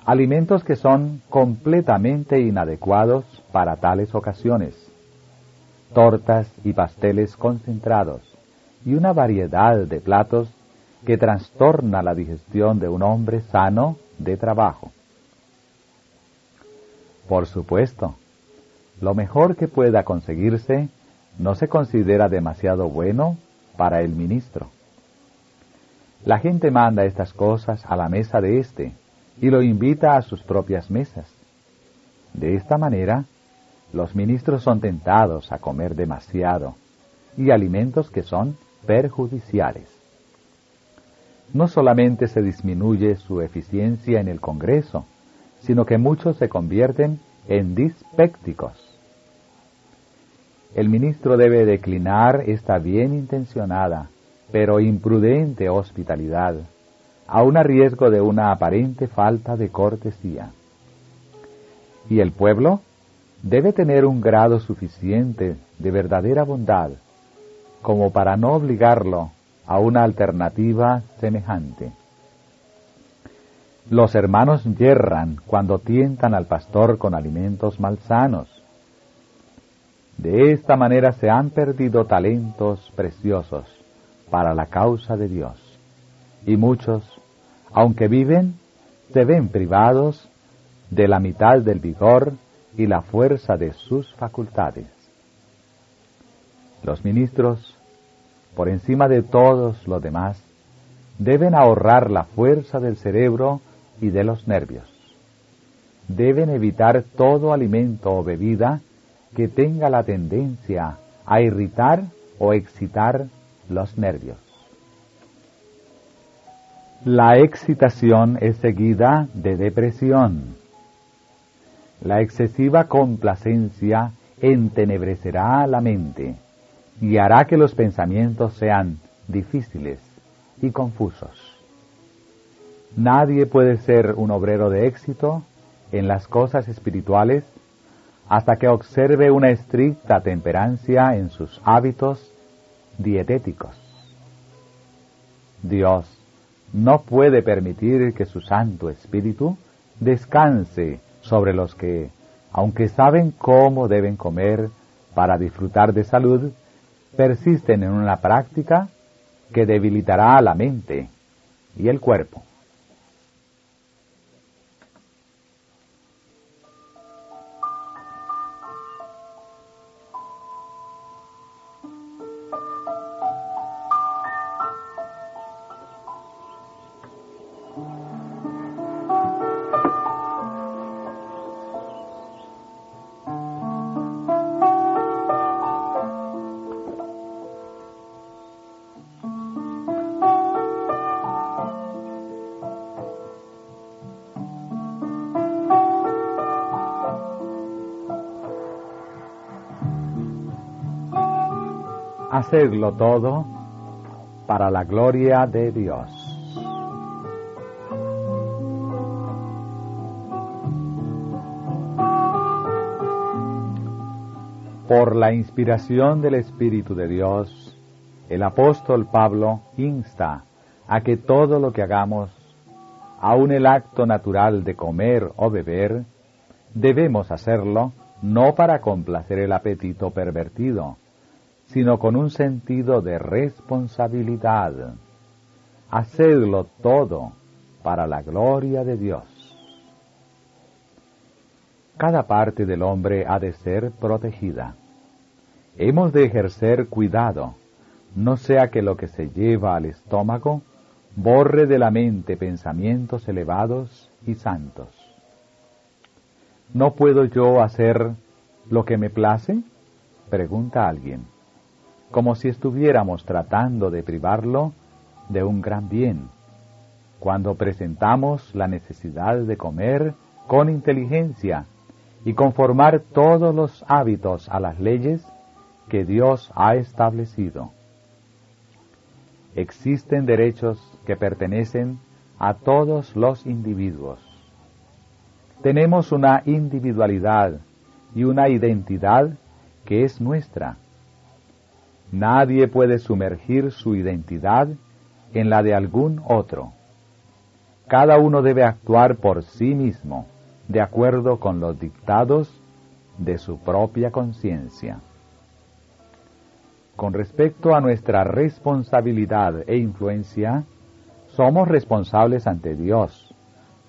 alimentos que son completamente inadecuados para tales ocasiones, tortas y pasteles concentrados, y una variedad de platos que trastorna la digestión de un hombre sano de trabajo. Por supuesto, lo mejor que pueda conseguirse no se considera demasiado bueno para el ministro. La gente manda estas cosas a la mesa de éste y lo invita a sus propias mesas. De esta manera, los ministros son tentados a comer demasiado y alimentos que son perjudiciales. No solamente se disminuye su eficiencia en el Congreso, sino que muchos se convierten en dispécticos. El ministro debe declinar esta bien intencionada, pero imprudente hospitalidad, aun a riesgo de una aparente falta de cortesía. Y el pueblo debe tener un grado suficiente de verdadera bondad como para no obligarlo a una alternativa semejante. Los hermanos yerran cuando tientan al pastor con alimentos malsanos. De esta manera se han perdido talentos preciosos para la causa de Dios, y muchos, aunque viven, se ven privados de la mitad del vigor y la fuerza de sus facultades. Los ministros, por encima de todos los demás, deben ahorrar la fuerza del cerebro y de los nervios. Deben evitar todo alimento o bebida que tenga la tendencia a irritar o excitar los nervios. La excitación es seguida de depresión. La excesiva complacencia entenebrecerá la mente y hará que los pensamientos sean difíciles y confusos. Nadie puede ser un obrero de éxito en las cosas espirituales hasta que observe una estricta temperancia en sus hábitos dietéticos. Dios no puede permitir que su Santo Espíritu descanse sobre los que, aunque saben cómo deben comer para disfrutar de salud, persisten en una práctica que debilitará la mente y el cuerpo. Hacedlo todo para la gloria de Dios. Por la inspiración del Espíritu de Dios, el apóstol Pablo insta a que todo lo que hagamos, aun el acto natural de comer o beber, debemos hacerlo no para complacer el apetito pervertido, sino con un sentido de responsabilidad. Hacedlo todo para la gloria de Dios. Cada parte del hombre ha de ser protegida. Hemos de ejercer cuidado, no sea que lo que se lleva al estómago borre de la mente pensamientos elevados y santos. ¿No puedo yo hacer lo que me place?, pregunta alguien, como si estuviéramos tratando de privarlo de un gran bien, cuando presentamos la necesidad de comer con inteligencia y conformar todos los hábitos a las leyes que Dios ha establecido. Existen derechos que pertenecen a todos los individuos. Tenemos una individualidad y una identidad que es nuestra. Nadie puede sumergir su identidad en la de algún otro. Cada uno debe actuar por sí mismo, de acuerdo con los dictados de su propia conciencia. Con respecto a nuestra responsabilidad e influencia, somos responsables ante Dios,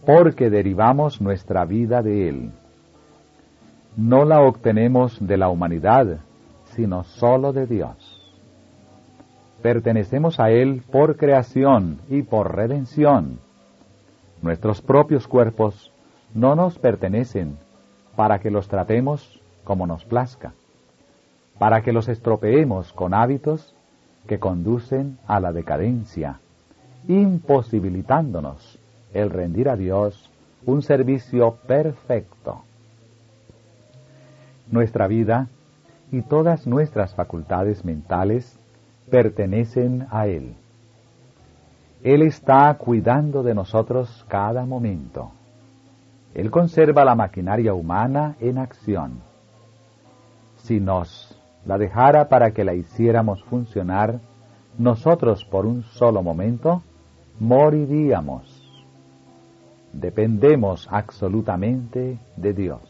porque derivamos nuestra vida de Él. No la obtenemos de la humanidad, sino sólo de Dios. Pertenecemos a Él por creación y por redención. Nuestros propios cuerpos no nos pertenecen para que los tratemos como nos plazca, para que los estropeemos con hábitos que conducen a la decadencia, imposibilitándonos el rendir a Dios un servicio perfecto. Nuestra vida y todas nuestras facultades mentales pertenecen a Él. Él está cuidando de nosotros cada momento. Él conserva la maquinaria humana en acción. Si nos la dejara para que la hiciéramos funcionar, nosotros por un solo momento moriríamos. Dependemos absolutamente de Dios.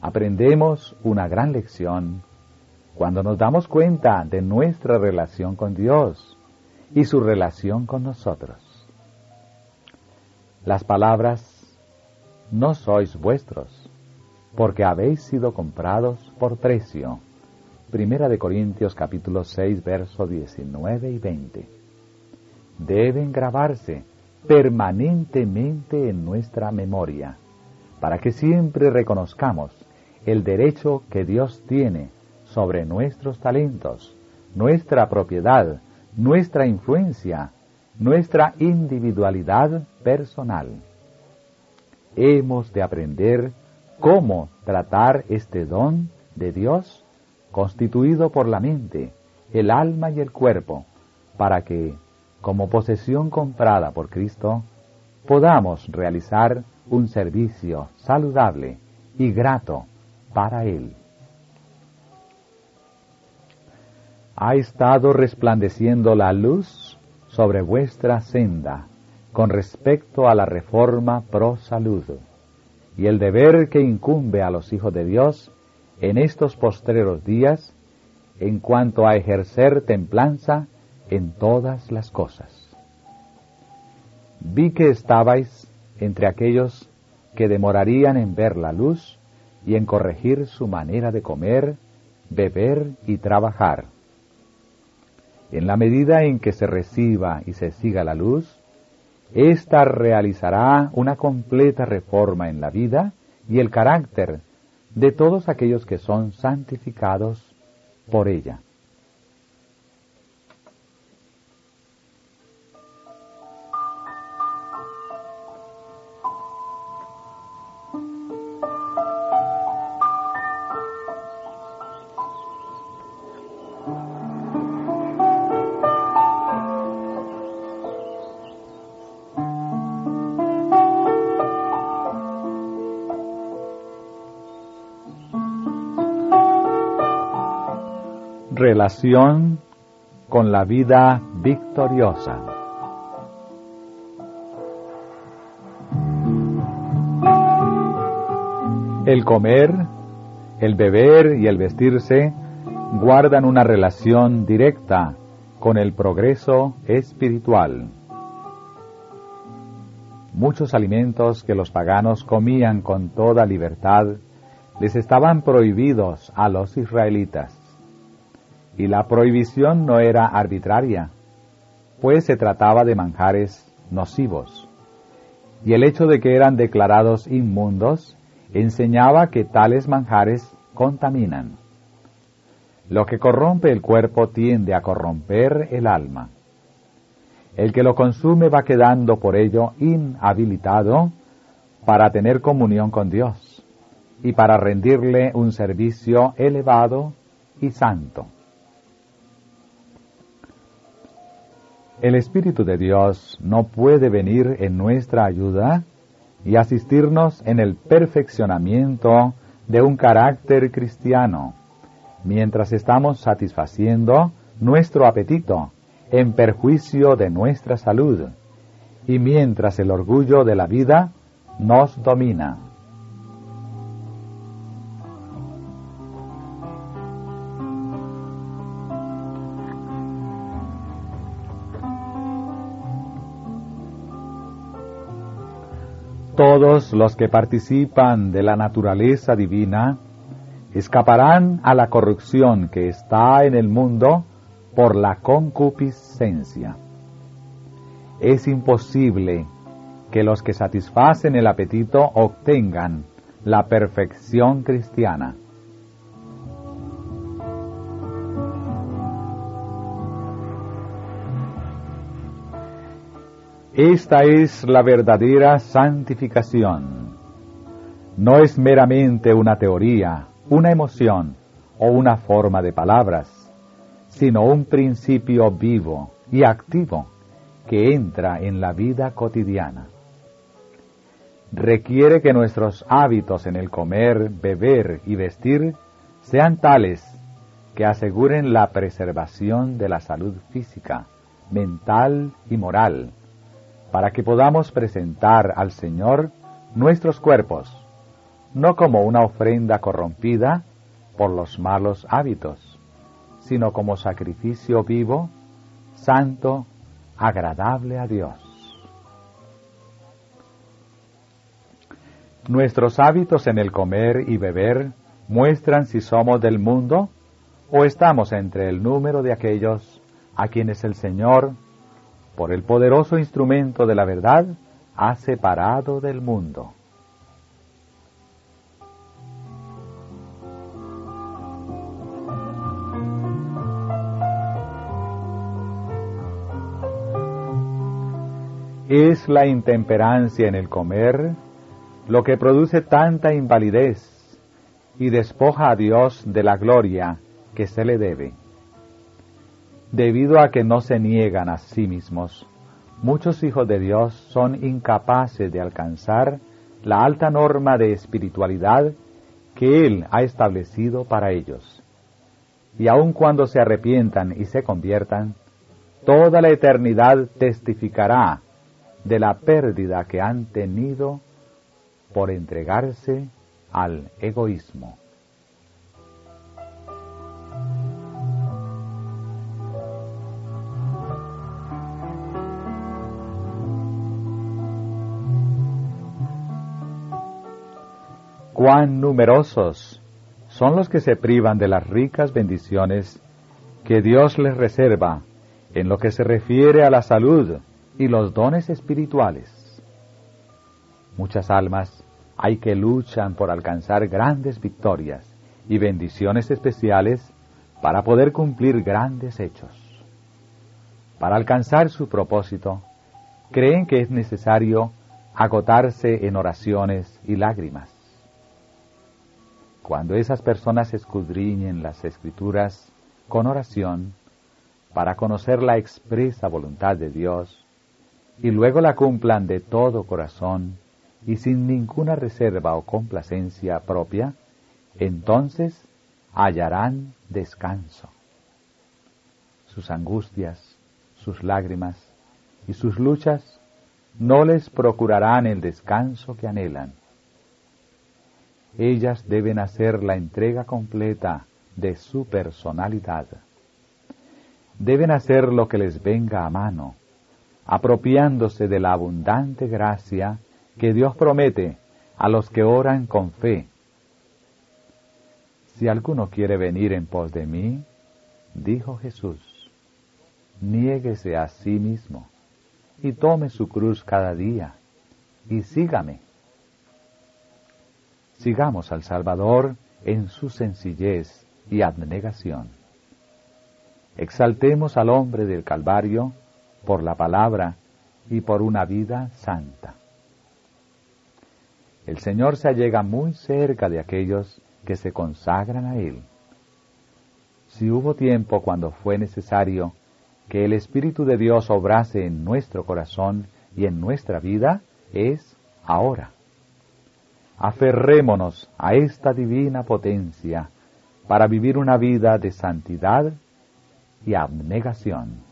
Aprendemos una gran lección cuando nos damos cuenta de nuestra relación con Dios y su relación con nosotros. Las palabras «no sois vuestros, porque habéis sido comprados por precio». Primera de Corintios capítulo 6, versos 19 y 20. Deben grabarse permanentemente en nuestra memoria, para que siempre reconozcamos el derecho que Dios tiene sobre nuestros talentos, nuestra propiedad, nuestra influencia, nuestra individualidad personal. Hemos de aprender cómo tratar este don de Dios constituido por la mente, el alma y el cuerpo, para que, como posesión comprada por Cristo, podamos realizar un servicio saludable y grato para Él. Ha estado resplandeciendo la luz sobre vuestra senda con respecto a la reforma pro salud y el deber que incumbe a los hijos de Dios en estos postreros días en cuanto a ejercer templanza en todas las cosas. Vi que estabais entre aquellos que demorarían en ver la luz y en corregir su manera de comer, beber y trabajar. En la medida en que se reciba y se siga la luz, ésta realizará una completa reforma en la vida y el carácter de todos aquellos que son santificados por ella. Relación con la vida victoriosa. El comer, el beber y el vestirse guardan una relación directa con el progreso espiritual. Muchos alimentos que los paganos comían con toda libertad les estaban prohibidos a los israelitas. Y la prohibición no era arbitraria, pues se trataba de manjares nocivos. Y el hecho de que eran declarados inmundos enseñaba que tales manjares contaminan. Lo que corrompe el cuerpo tiende a corromper el alma. El que lo consume va quedando por ello inhabilitado para tener comunión con Dios y para rendirle un servicio elevado y santo. El Espíritu de Dios no puede venir en nuestra ayuda y asistirnos en el perfeccionamiento de un carácter cristiano, mientras estamos satisfaciendo nuestro apetito en perjuicio de nuestra salud, y mientras el orgullo de la vida nos domina. Todos los que participan de la naturaleza divina escaparán a la corrupción que está en el mundo por la concupiscencia. Es imposible que los que satisfacen el apetito obtengan la perfección cristiana. Esta es la verdadera santificación. No es meramente una teoría, una emoción o una forma de palabras, sino un principio vivo y activo que entra en la vida cotidiana. Requiere que nuestros hábitos en el comer, beber y vestir sean tales que aseguren la preservación de la salud física, mental y moral, para que podamos presentar al Señor nuestros cuerpos, no como una ofrenda corrompida por los malos hábitos, sino como sacrificio vivo, santo, agradable a Dios. Nuestros hábitos en el comer y beber muestran si somos del mundo o estamos entre el número de aquellos a quienes el Señor, por el poderoso instrumento de la verdad, ha separado del mundo. Es la intemperancia en el comer lo que produce tanta invalidez y despoja a Dios de la gloria que se le debe. Debido a que no se niegan a sí mismos, muchos hijos de Dios son incapaces de alcanzar la alta norma de espiritualidad que Él ha establecido para ellos. Y aun cuando se arrepientan y se conviertan, toda la eternidad testificará de la pérdida que han tenido por entregarse al egoísmo. Cuán numerosos son los que se privan de las ricas bendiciones que Dios les reserva en lo que se refiere a la salud y los dones espirituales. Muchas almas hay que luchan por alcanzar grandes victorias y bendiciones especiales para poder cumplir grandes hechos. Para alcanzar su propósito, creen que es necesario agotarse en oraciones y lágrimas. Cuando esas personas escudriñen las Escrituras con oración para conocer la expresa voluntad de Dios y luego la cumplan de todo corazón y sin ninguna reserva o complacencia propia, entonces hallarán descanso. sus angustias, sus lágrimas y sus luchas no les procurarán el descanso que anhelan. Ellas deben hacer la entrega completa de su personalidad. Deben hacer lo que les venga a mano, apropiándose de la abundante gracia que Dios promete a los que oran con fe. Si alguno quiere venir en pos de mí, dijo Jesús, niéguese a sí mismo y tome su cruz cada día y sígame. Sigamos al Salvador en su sencillez y abnegación. Exaltemos al hombre del Calvario por la palabra y por una vida santa. El Señor se allega muy cerca de aquellos que se consagran a Él. Si hubo tiempo cuando fue necesario que el Espíritu de Dios obrase en nuestro corazón y en nuestra vida, es ahora. Aferrémonos a esta divina potencia para vivir una vida de santidad y abnegación.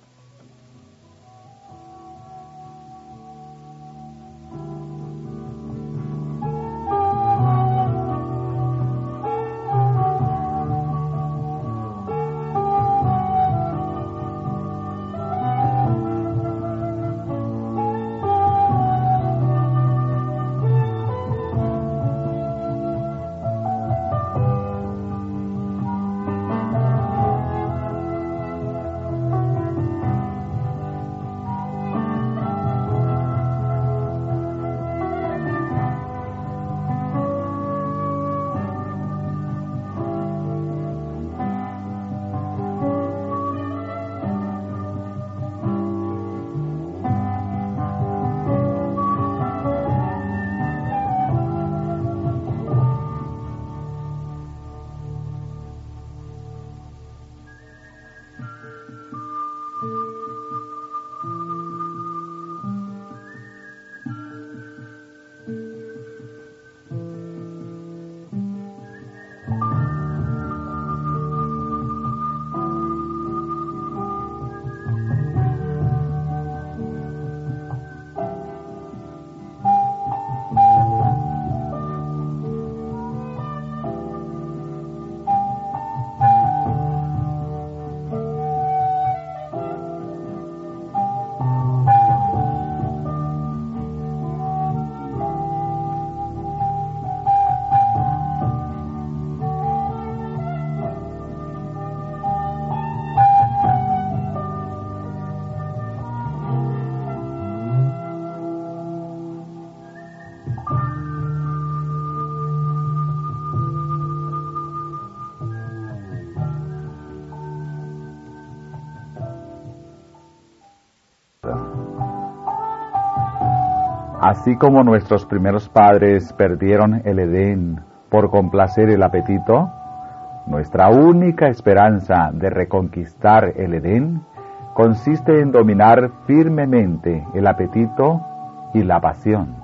Así como nuestros primeros padres perdieron el Edén por complacer el apetito, nuestra única esperanza de reconquistar el Edén consiste en dominar firmemente el apetito y la pasión.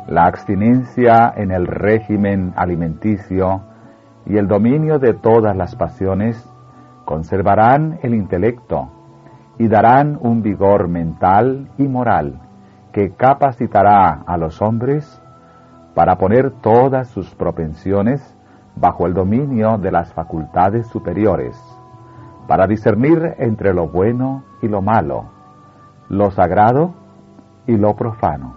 La abstinencia en el régimen alimenticio y el dominio de todas las pasiones conservarán el intelecto y darán un vigor mental y moral que capacitará a los hombres para poner todas sus propensiones bajo el dominio de las facultades superiores, para discernir entre lo bueno y lo malo, lo sagrado y lo profano.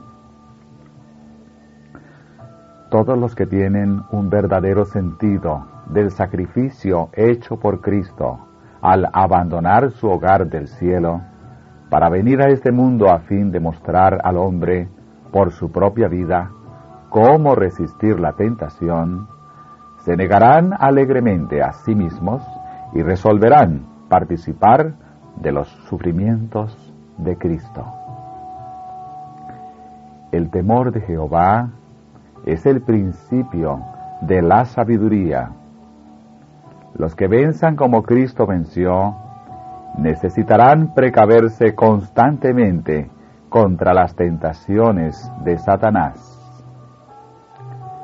Todos los que tienen un verdadero sentido del sacrificio hecho por Cristo al abandonar su hogar del cielo, para venir a este mundo a fin de mostrar al hombre, por su propia vida, cómo resistir la tentación, se negarán alegremente a sí mismos y resolverán participar de los sufrimientos de Cristo. El temor de Jehová es el principio de la sabiduría. Los que venzan como Cristo venció, necesitarán precaverse constantemente contra las tentaciones de Satanás.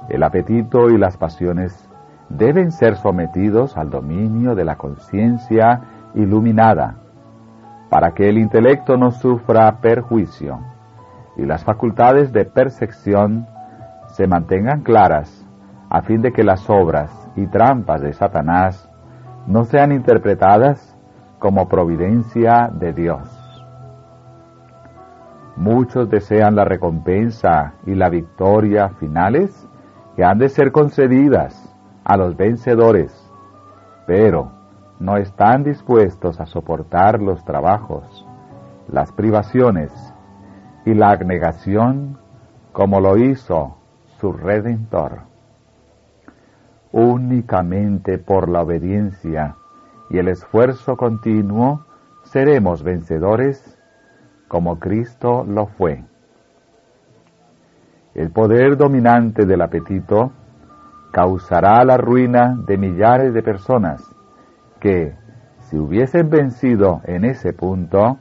El apetito y las pasiones deben ser sometidos al dominio de la conciencia iluminada, para que el intelecto no sufra perjuicio y las facultades de percepción se mantengan claras, a fin de que las obras y trampas de Satanás no sean interpretadas como providencia de Dios. Muchos desean la recompensa y la victoria finales que han de ser concedidas a los vencedores, pero no están dispuestos a soportar los trabajos, las privaciones y la abnegación como lo hizo su Redentor. Únicamente por la obediencia y el esfuerzo continuo seremos vencedores como Cristo lo fue. El poder dominante del apetito causará la ruina de millares de personas que, si hubiesen vencido en ese punto,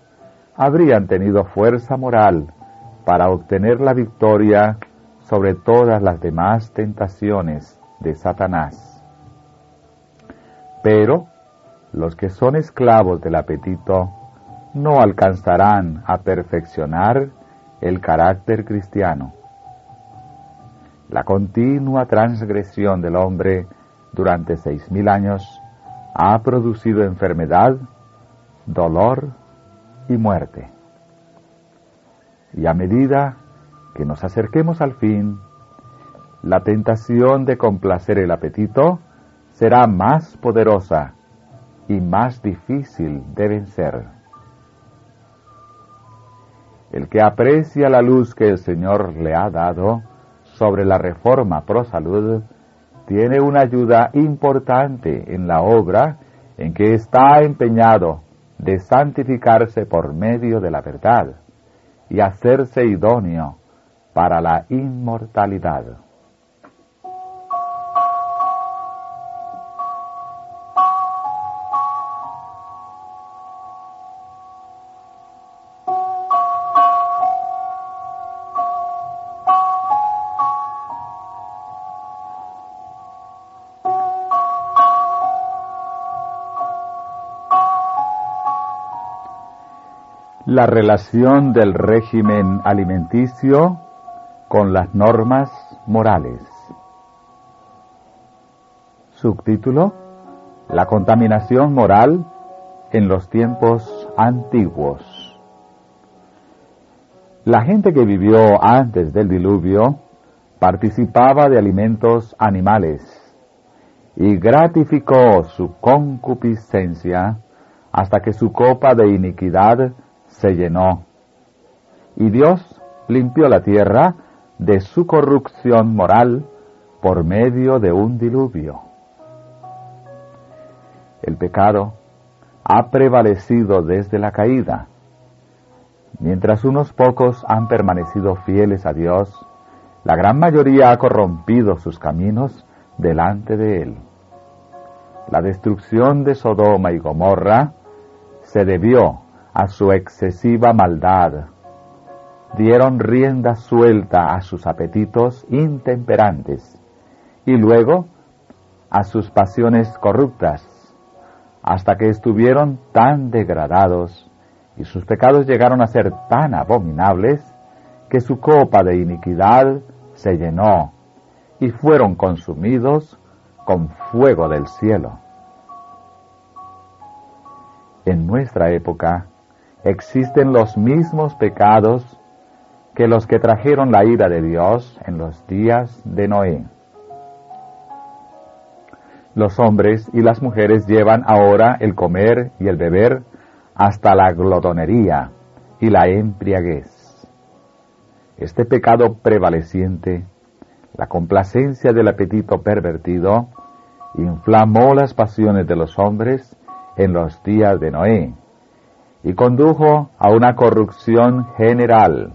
habrían tenido fuerza moral para obtener la victoria sobre todas las demás tentaciones de Satanás. Pero los que son esclavos del apetito no alcanzarán a perfeccionar el carácter cristiano. La continua transgresión del hombre durante 6.000 años ha producido enfermedad, dolor y muerte. Y a medida que nos acerquemos al fin, la tentación de complacer el apetito será más poderosa y más difícil de vencer. El que aprecia la luz que el Señor le ha dado sobre la reforma pro salud tiene una ayuda importante en la obra en que está empeñado de santificarse por medio de la verdad y hacerse idóneo para la inmortalidad. La relación del régimen alimenticio con las normas morales. Subtítulo: La contaminación moral en los tiempos antiguos. La gente que vivió antes del diluvio participaba de alimentos animales y gratificó su concupiscencia hasta que su copa de iniquidad se llenó, y Dios limpió la tierra de su corrupción moral por medio de un diluvio. El pecado ha prevalecido desde la caída. Mientras unos pocos han permanecido fieles a Dios, la gran mayoría ha corrompido sus caminos delante de Él. La destrucción de Sodoma y Gomorra se debió a su excesiva maldad. Dieron rienda suelta a sus apetitos intemperantes y luego a sus pasiones corruptas, hasta que estuvieron tan degradados y sus pecados llegaron a ser tan abominables que su copa de iniquidad se llenó y fueron consumidos con fuego del cielo. En nuestra época existen los mismos pecados que los que trajeron la ira de Dios en los días de Noé. Los hombres y las mujeres llevan ahora el comer y el beber hasta la glotonería y la embriaguez. Este pecado prevaleciente, la complacencia del apetito pervertido, inflamó las pasiones de los hombres en los días de Noé y condujo a una corrupción general,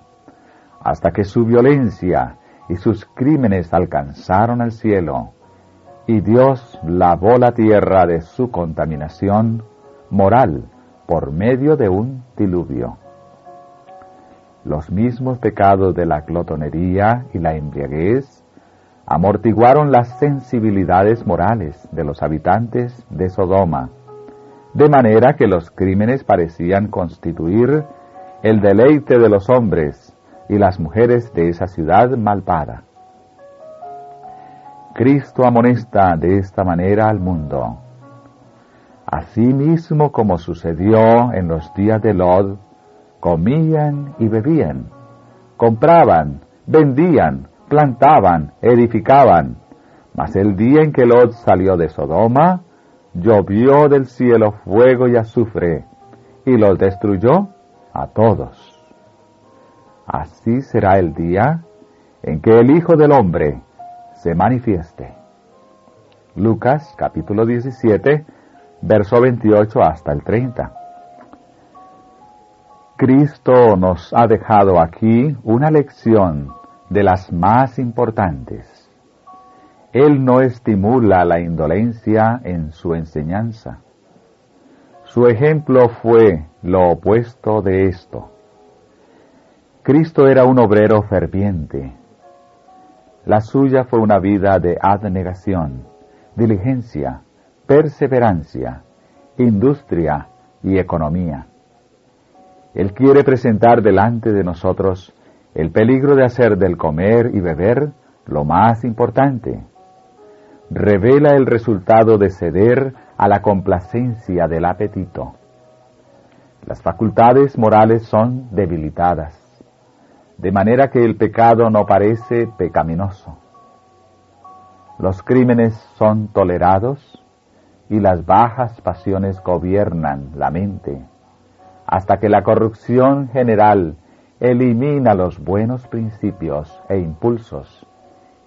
hasta que su violencia y sus crímenes alcanzaron al cielo, y Dios lavó la tierra de su contaminación moral por medio de un diluvio. Los mismos pecados de la glotonería y la embriaguez amortiguaron las sensibilidades morales de los habitantes de Sodoma, de manera que los crímenes parecían constituir el deleite de los hombres y las mujeres de esa ciudad malvada. Cristo amonesta de esta manera al mundo. Asimismo como sucedió en los días de Lot, comían y bebían, compraban, vendían, plantaban, edificaban. Mas el día en que Lot salió de Sodoma, llovió del cielo fuego y azufre, y los destruyó a todos. Así será el día en que el Hijo del Hombre se manifieste. Lucas capítulo 17, verso 28 hasta el 30. Cristo nos ha dejado aquí una lección de las más importantes. Él no estimula la indolencia en su enseñanza. Su ejemplo fue lo opuesto de esto. Cristo era un obrero ferviente. La suya fue una vida de abnegación, diligencia, perseverancia, industria y economía. Él quiere presentar delante de nosotros el peligro de hacer del comer y beber lo más importante. Revela el resultado de ceder a la complacencia del apetito. Las facultades morales son debilitadas, de manera que el pecado no parece pecaminoso. Los crímenes son tolerados y las bajas pasiones gobiernan la mente, hasta que la corrupción general elimina los buenos principios e impulsos,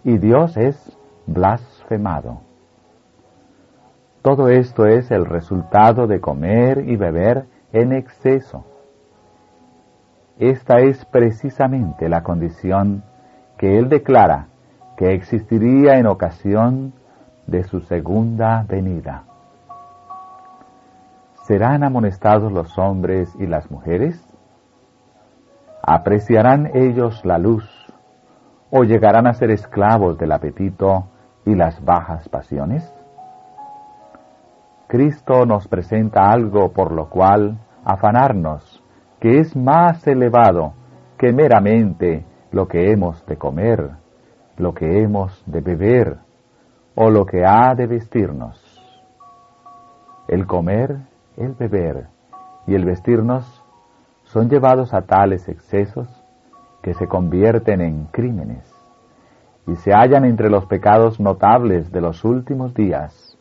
y Dios es blasfemado. Todo esto es el resultado de comer y beber en exceso. Esta es precisamente la condición que Él declara que existiría en ocasión de su segunda venida. ¿Serán amonestados los hombres y las mujeres? ¿Apreciarán ellos la luz o llegarán a ser esclavos del apetito y las bajas pasiones? Cristo nos presenta algo por lo cual afanarnos, que es más elevado que meramente lo que hemos de comer, lo que hemos de beber o lo que ha de vestirnos. El comer, el beber y el vestirnos son llevados a tales excesos que se convierten en crímenes y se hallan entre los pecados notables de los últimos días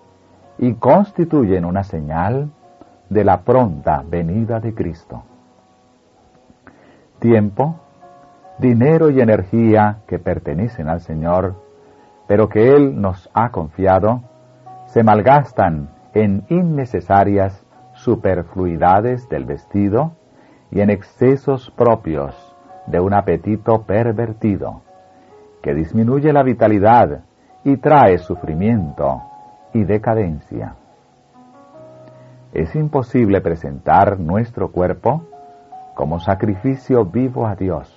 y constituyen una señal de la pronta venida de Cristo. Tiempo, dinero y energía que pertenecen al Señor, pero que Él nos ha confiado, se malgastan en innecesarias superfluidades del vestido y en excesos propios de un apetito pervertido, que disminuye la vitalidad y trae sufrimiento y decadencia. Es imposible presentar nuestro cuerpo como sacrificio vivo a Dios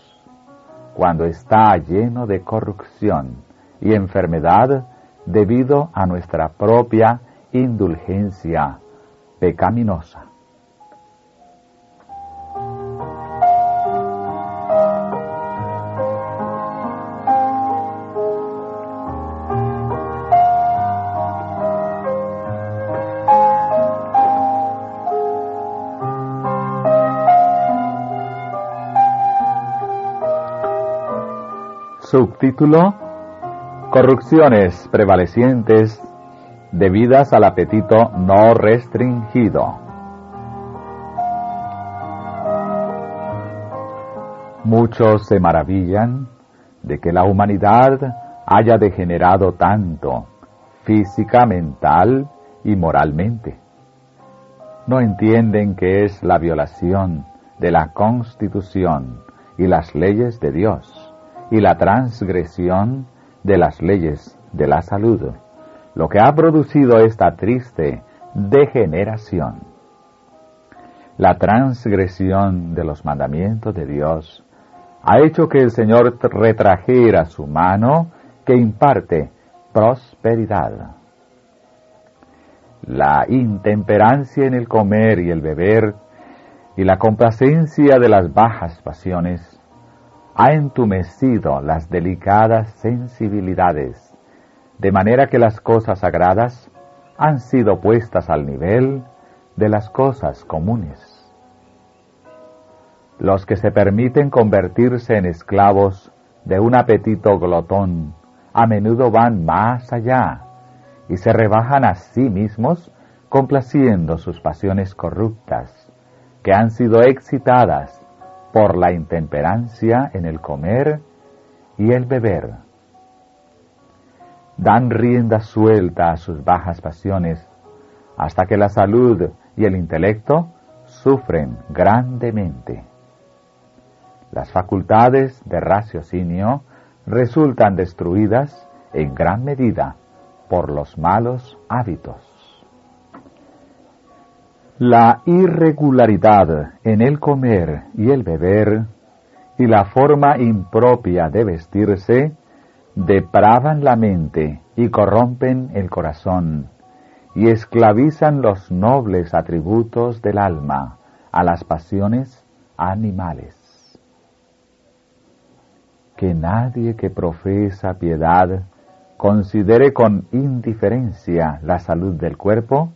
cuando está lleno de corrupción y enfermedad debido a nuestra propia indulgencia pecaminosa. Subtítulo: Corrupciones prevalecientes debidas al apetito no restringido. Muchos se maravillan de que la humanidad haya degenerado tanto, física, mental y moralmente. No entienden que es la violación de la Constitución y las leyes de Dios, y la transgresión de las leyes de la salud, lo que ha producido esta triste degeneración. La transgresión de los mandamientos de Dios ha hecho que el Señor retrajera su mano que imparte prosperidad. La intemperancia en el comer y el beber y la complacencia de las bajas pasiones ha entumecido las delicadas sensibilidades, de manera que las cosas sagradas han sido puestas al nivel de las cosas comunes. Los que se permiten convertirse en esclavos de un apetito glotón a menudo van más allá y se rebajan a sí mismos complaciendo sus pasiones corruptas, que han sido excitadas por la intemperancia en el comer y el beber. Dan rienda suelta a sus bajas pasiones hasta que la salud y el intelecto sufren grandemente. Las facultades de raciocinio resultan destruidas en gran medida por los malos hábitos. La irregularidad en el comer y el beber y la forma impropia de vestirse depravan la mente y corrompen el corazón y esclavizan los nobles atributos del alma a las pasiones animales. Que nadie que profesa piedad considere con indiferencia la salud del cuerpo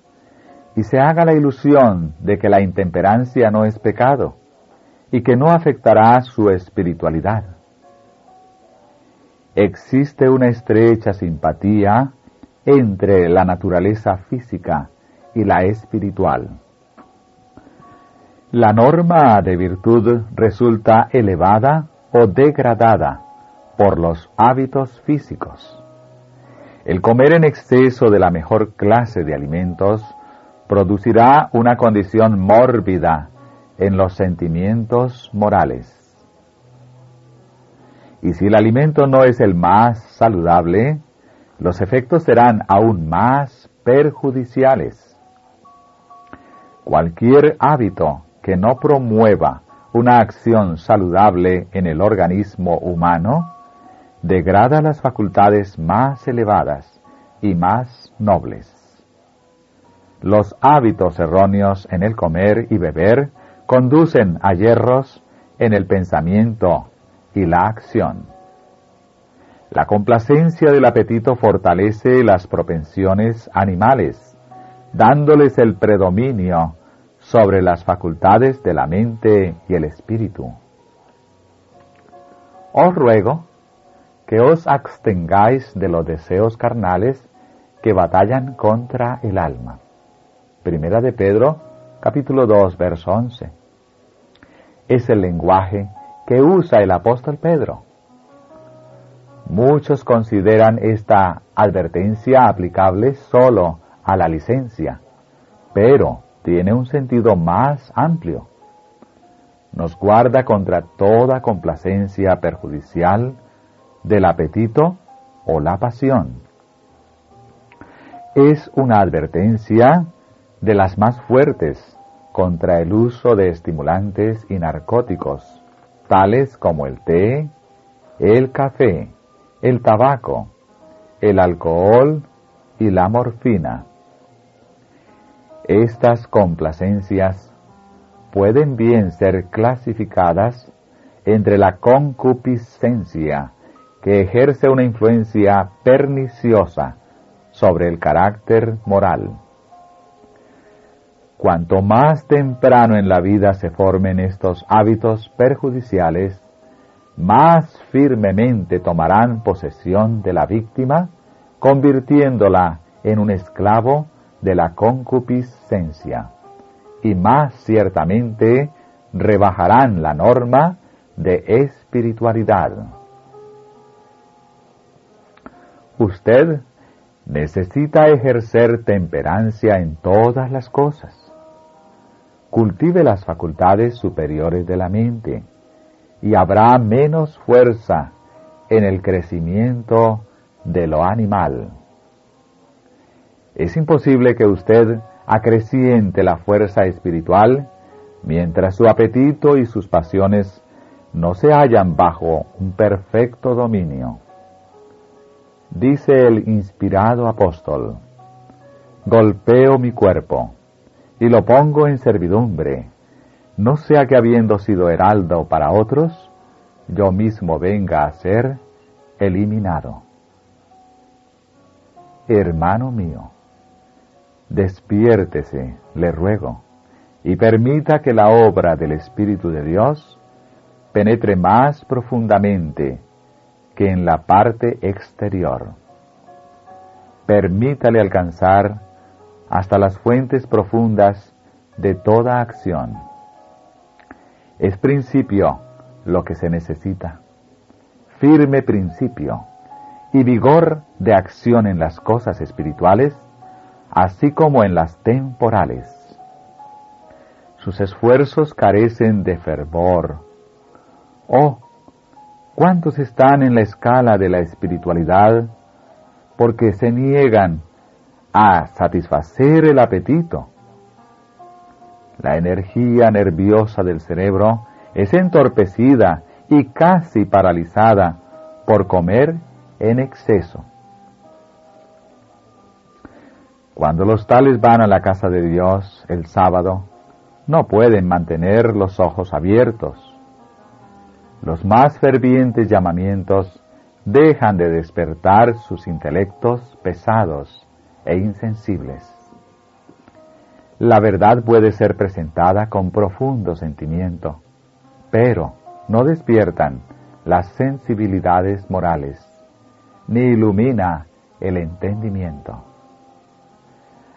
y se haga la ilusión de que la intemperancia no es pecado y que no afectará su espiritualidad. Existe una estrecha simpatía entre la naturaleza física y la espiritual. La norma de virtud resulta elevada o degradada por los hábitos físicos. El comer en exceso de la mejor clase de alimentos producirá una condición mórbida en los sentimientos morales. Y si el alimento no es el más saludable, los efectos serán aún más perjudiciales. Cualquier hábito que no promueva una acción saludable en el organismo humano degrada las facultades más elevadas y más nobles. Los hábitos erróneos en el comer y beber conducen a yerros en el pensamiento y la acción. La complacencia del apetito fortalece las propensiones animales, dándoles el predominio sobre las facultades de la mente y el espíritu. Os ruego que os abstengáis de los deseos carnales que batallan contra el alma. Primera de Pedro, capítulo 2, verso 11. Es el lenguaje que usa el apóstol Pedro. Muchos consideran esta advertencia aplicable solo a la licencia, pero tiene un sentido más amplio. Nos guarda contra toda complacencia perjudicial del apetito o la pasión. Es una advertencia de las más fuertes contra el uso de estimulantes y narcóticos, tales como el té, el café, el tabaco, el alcohol y la morfina. Estas complacencias pueden bien ser clasificadas entre la concupiscencia, que ejerce una influencia perniciosa sobre el carácter moral. Cuanto más temprano en la vida se formen estos hábitos perjudiciales, más firmemente tomarán posesión de la víctima, convirtiéndola en un esclavo de la concupiscencia, y más ciertamente rebajarán la norma de espiritualidad. Usted necesita ejercer temperancia en todas las cosas. Cultive las facultades superiores de la mente, y habrá menos fuerza en el crecimiento de lo animal. Es imposible que usted acreciente la fuerza espiritual mientras su apetito y sus pasiones no se hallan bajo un perfecto dominio. Dice el inspirado apóstol: golpeo mi cuerpo y lo pongo en servidumbre, no sea que habiendo sido heraldo para otros, yo mismo venga a ser eliminado. Hermano mío, despiértese, le ruego, y permita que la obra del Espíritu de Dios penetre más profundamente que en la parte exterior. Permítale alcanzar hasta las fuentes profundas de toda acción. Es principio lo que se necesita, firme principio y vigor de acción en las cosas espirituales, así como en las temporales. Sus esfuerzos carecen de fervor. Oh, ¿cuántos están en la escala de la espiritualidad porque se niegan a satisfacer el apetito? La energía nerviosa del cerebro es entorpecida y casi paralizada por comer en exceso. Cuando los tales van a la casa de Dios el sábado, no pueden mantener los ojos abiertos. Los más fervientes llamamientos dejan de despertar sus intelectos pesados e insensibles. La verdad puede ser presentada con profundo sentimiento, pero no despiertan las sensibilidades morales, ni ilumina el entendimiento.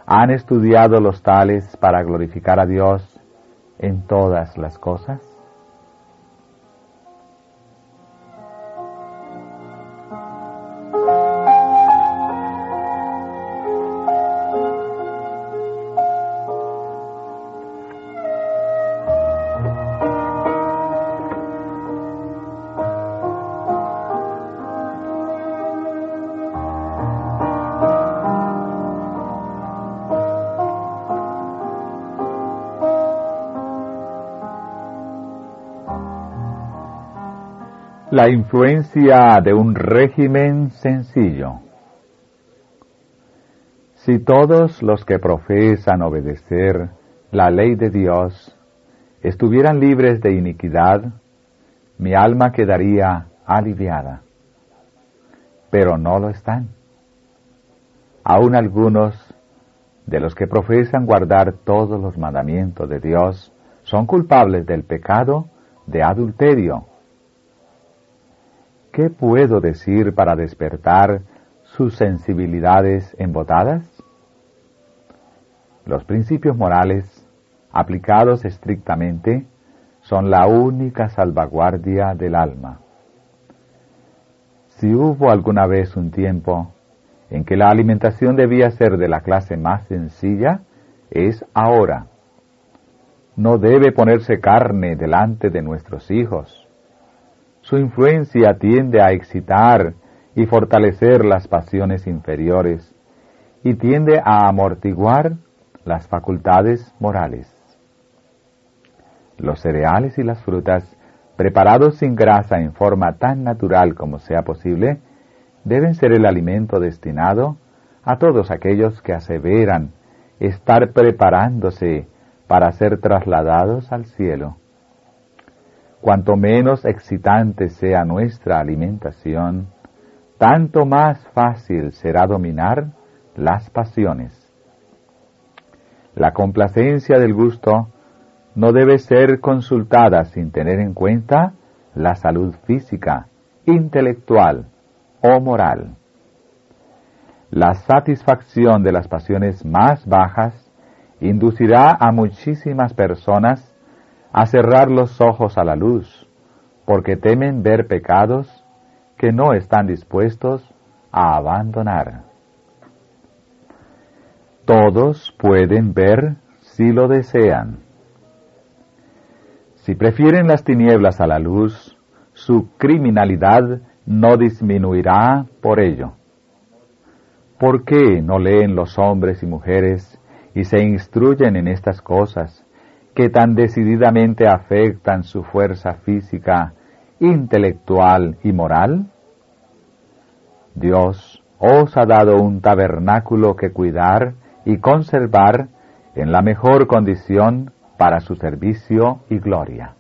¿Han estudiado los tales para glorificar a Dios en todas las cosas? La influencia de un régimen sencillo. Si todos los que profesan obedecer la ley de Dios estuvieran libres de iniquidad, mi alma quedaría aliviada. Pero no lo están. Aún algunos de los que profesan guardar todos los mandamientos de Dios son culpables del pecado de adulterio. ¿Qué puedo decir para despertar sus sensibilidades embotadas? Los principios morales, aplicados estrictamente, son la única salvaguardia del alma. Si hubo alguna vez un tiempo en que la alimentación debía ser de la clase más sencilla, es ahora. No debe ponerse carne delante de nuestros hijos. Su influencia tiende a excitar y fortalecer las pasiones inferiores y tiende a amortiguar las facultades morales. Los cereales y las frutas, preparados sin grasa en forma tan natural como sea posible, deben ser el alimento destinado a todos aquellos que aseveran estar preparándose para ser trasladados al cielo. Cuanto menos excitante sea nuestra alimentación, tanto más fácil será dominar las pasiones. La complacencia del gusto no debe ser consultada sin tener en cuenta la salud física, intelectual o moral. La satisfacción de las pasiones más bajas inducirá a muchísimas personas a cerrar los ojos a la luz, porque temen ver pecados que no están dispuestos a abandonar. Todos pueden ver si lo desean. Si prefieren las tinieblas a la luz, su criminalidad no disminuirá por ello. ¿Por qué no leen los hombres y mujeres y se instruyen en estas cosas que tan decididamente afectan su fuerza física, intelectual y moral? Dios os ha dado un tabernáculo que cuidar y conservar en la mejor condición para su servicio y gloria.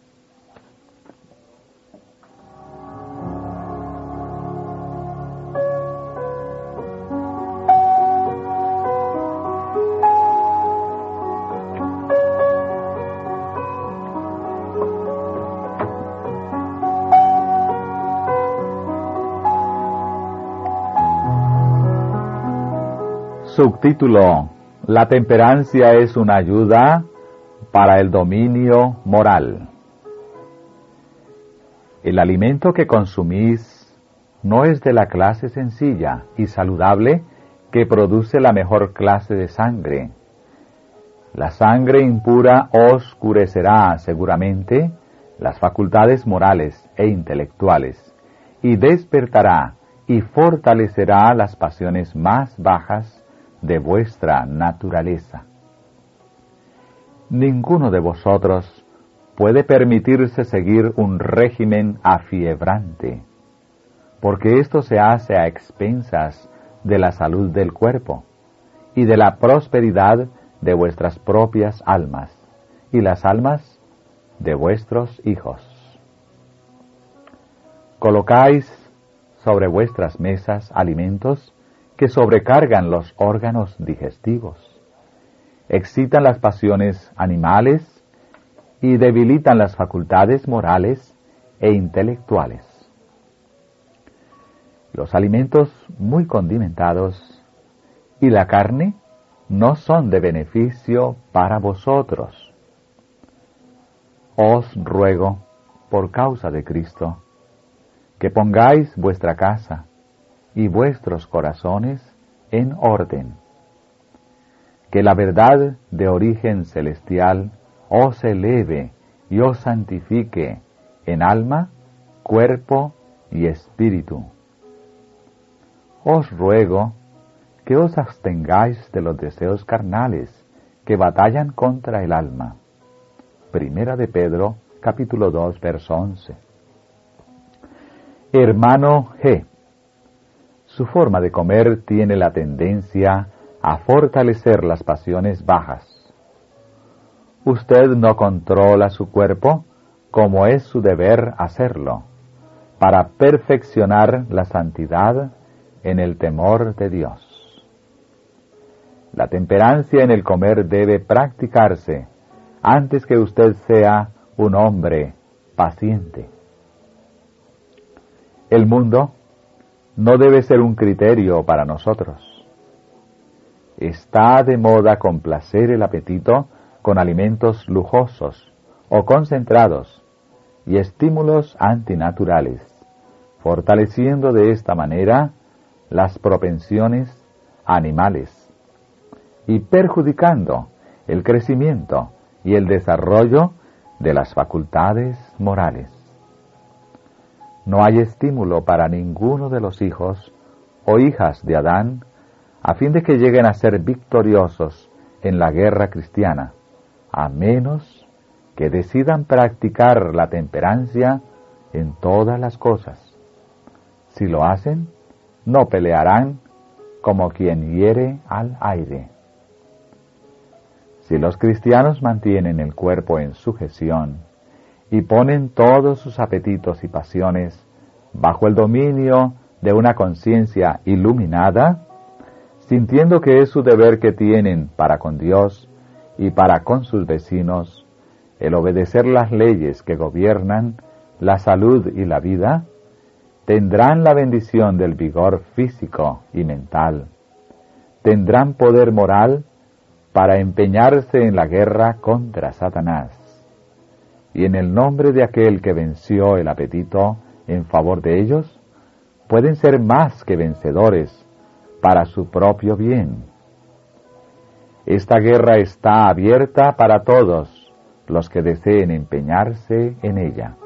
Subtítulo: La temperancia es una ayuda para el dominio moral. El alimento que consumís no es de la clase sencilla y saludable que produce la mejor clase de sangre. La sangre impura oscurecerá seguramente las facultades morales e intelectuales y despertará y fortalecerá las pasiones más bajas de vuestra naturaleza. Ninguno de vosotros puede permitirse seguir un régimen afiebrante, porque esto se hace a expensas de la salud del cuerpo y de la prosperidad de vuestras propias almas y las almas de vuestros hijos. Colocáis sobre vuestras mesas alimentos que sobrecargan los órganos digestivos, excitan las pasiones animales y debilitan las facultades morales e intelectuales. Los alimentos muy condimentados y la carne no son de beneficio para vosotros. Os ruego, por causa de Cristo, que pongáis vuestra casa y vuestros corazones en orden. Que la verdad de origen celestial os eleve y os santifique en alma, cuerpo y espíritu. Os ruego que os abstengáis de los deseos carnales que batallan contra el alma. Primera de Pedro, capítulo 2, verso 11. Hermano G. Su forma de comer tiene la tendencia a fortalecer las pasiones bajas. Usted no controla su cuerpo como es su deber hacerlo, para perfeccionar la santidad en el temor de Dios. La temperancia en el comer debe practicarse antes que usted sea un hombre paciente. El mundo no debe ser un criterio para nosotros. Está de moda complacer el apetito con alimentos lujosos o concentrados y estímulos antinaturales, fortaleciendo de esta manera las propensiones animales y perjudicando el crecimiento y el desarrollo de las facultades morales. No hay estímulo para ninguno de los hijos o hijas de Adán a fin de que lleguen a ser victoriosos en la guerra cristiana, a menos que decidan practicar la temperancia en todas las cosas. Si lo hacen, no pelearán como quien hiere al aire. Si los cristianos mantienen el cuerpo en sujeción y ponen todos sus apetitos y pasiones bajo el dominio de una conciencia iluminada, sintiendo que es su deber que tienen para con Dios y para con sus vecinos, el obedecer las leyes que gobiernan la salud y la vida, tendrán la bendición del vigor físico y mental, tendrán poder moral para empeñarse en la guerra contra Satanás. Y en el nombre de aquel que venció el apetito en favor de ellos, pueden ser más que vencedores para su propio bien. Esta guerra está abierta para todos los que deseen empeñarse en ella.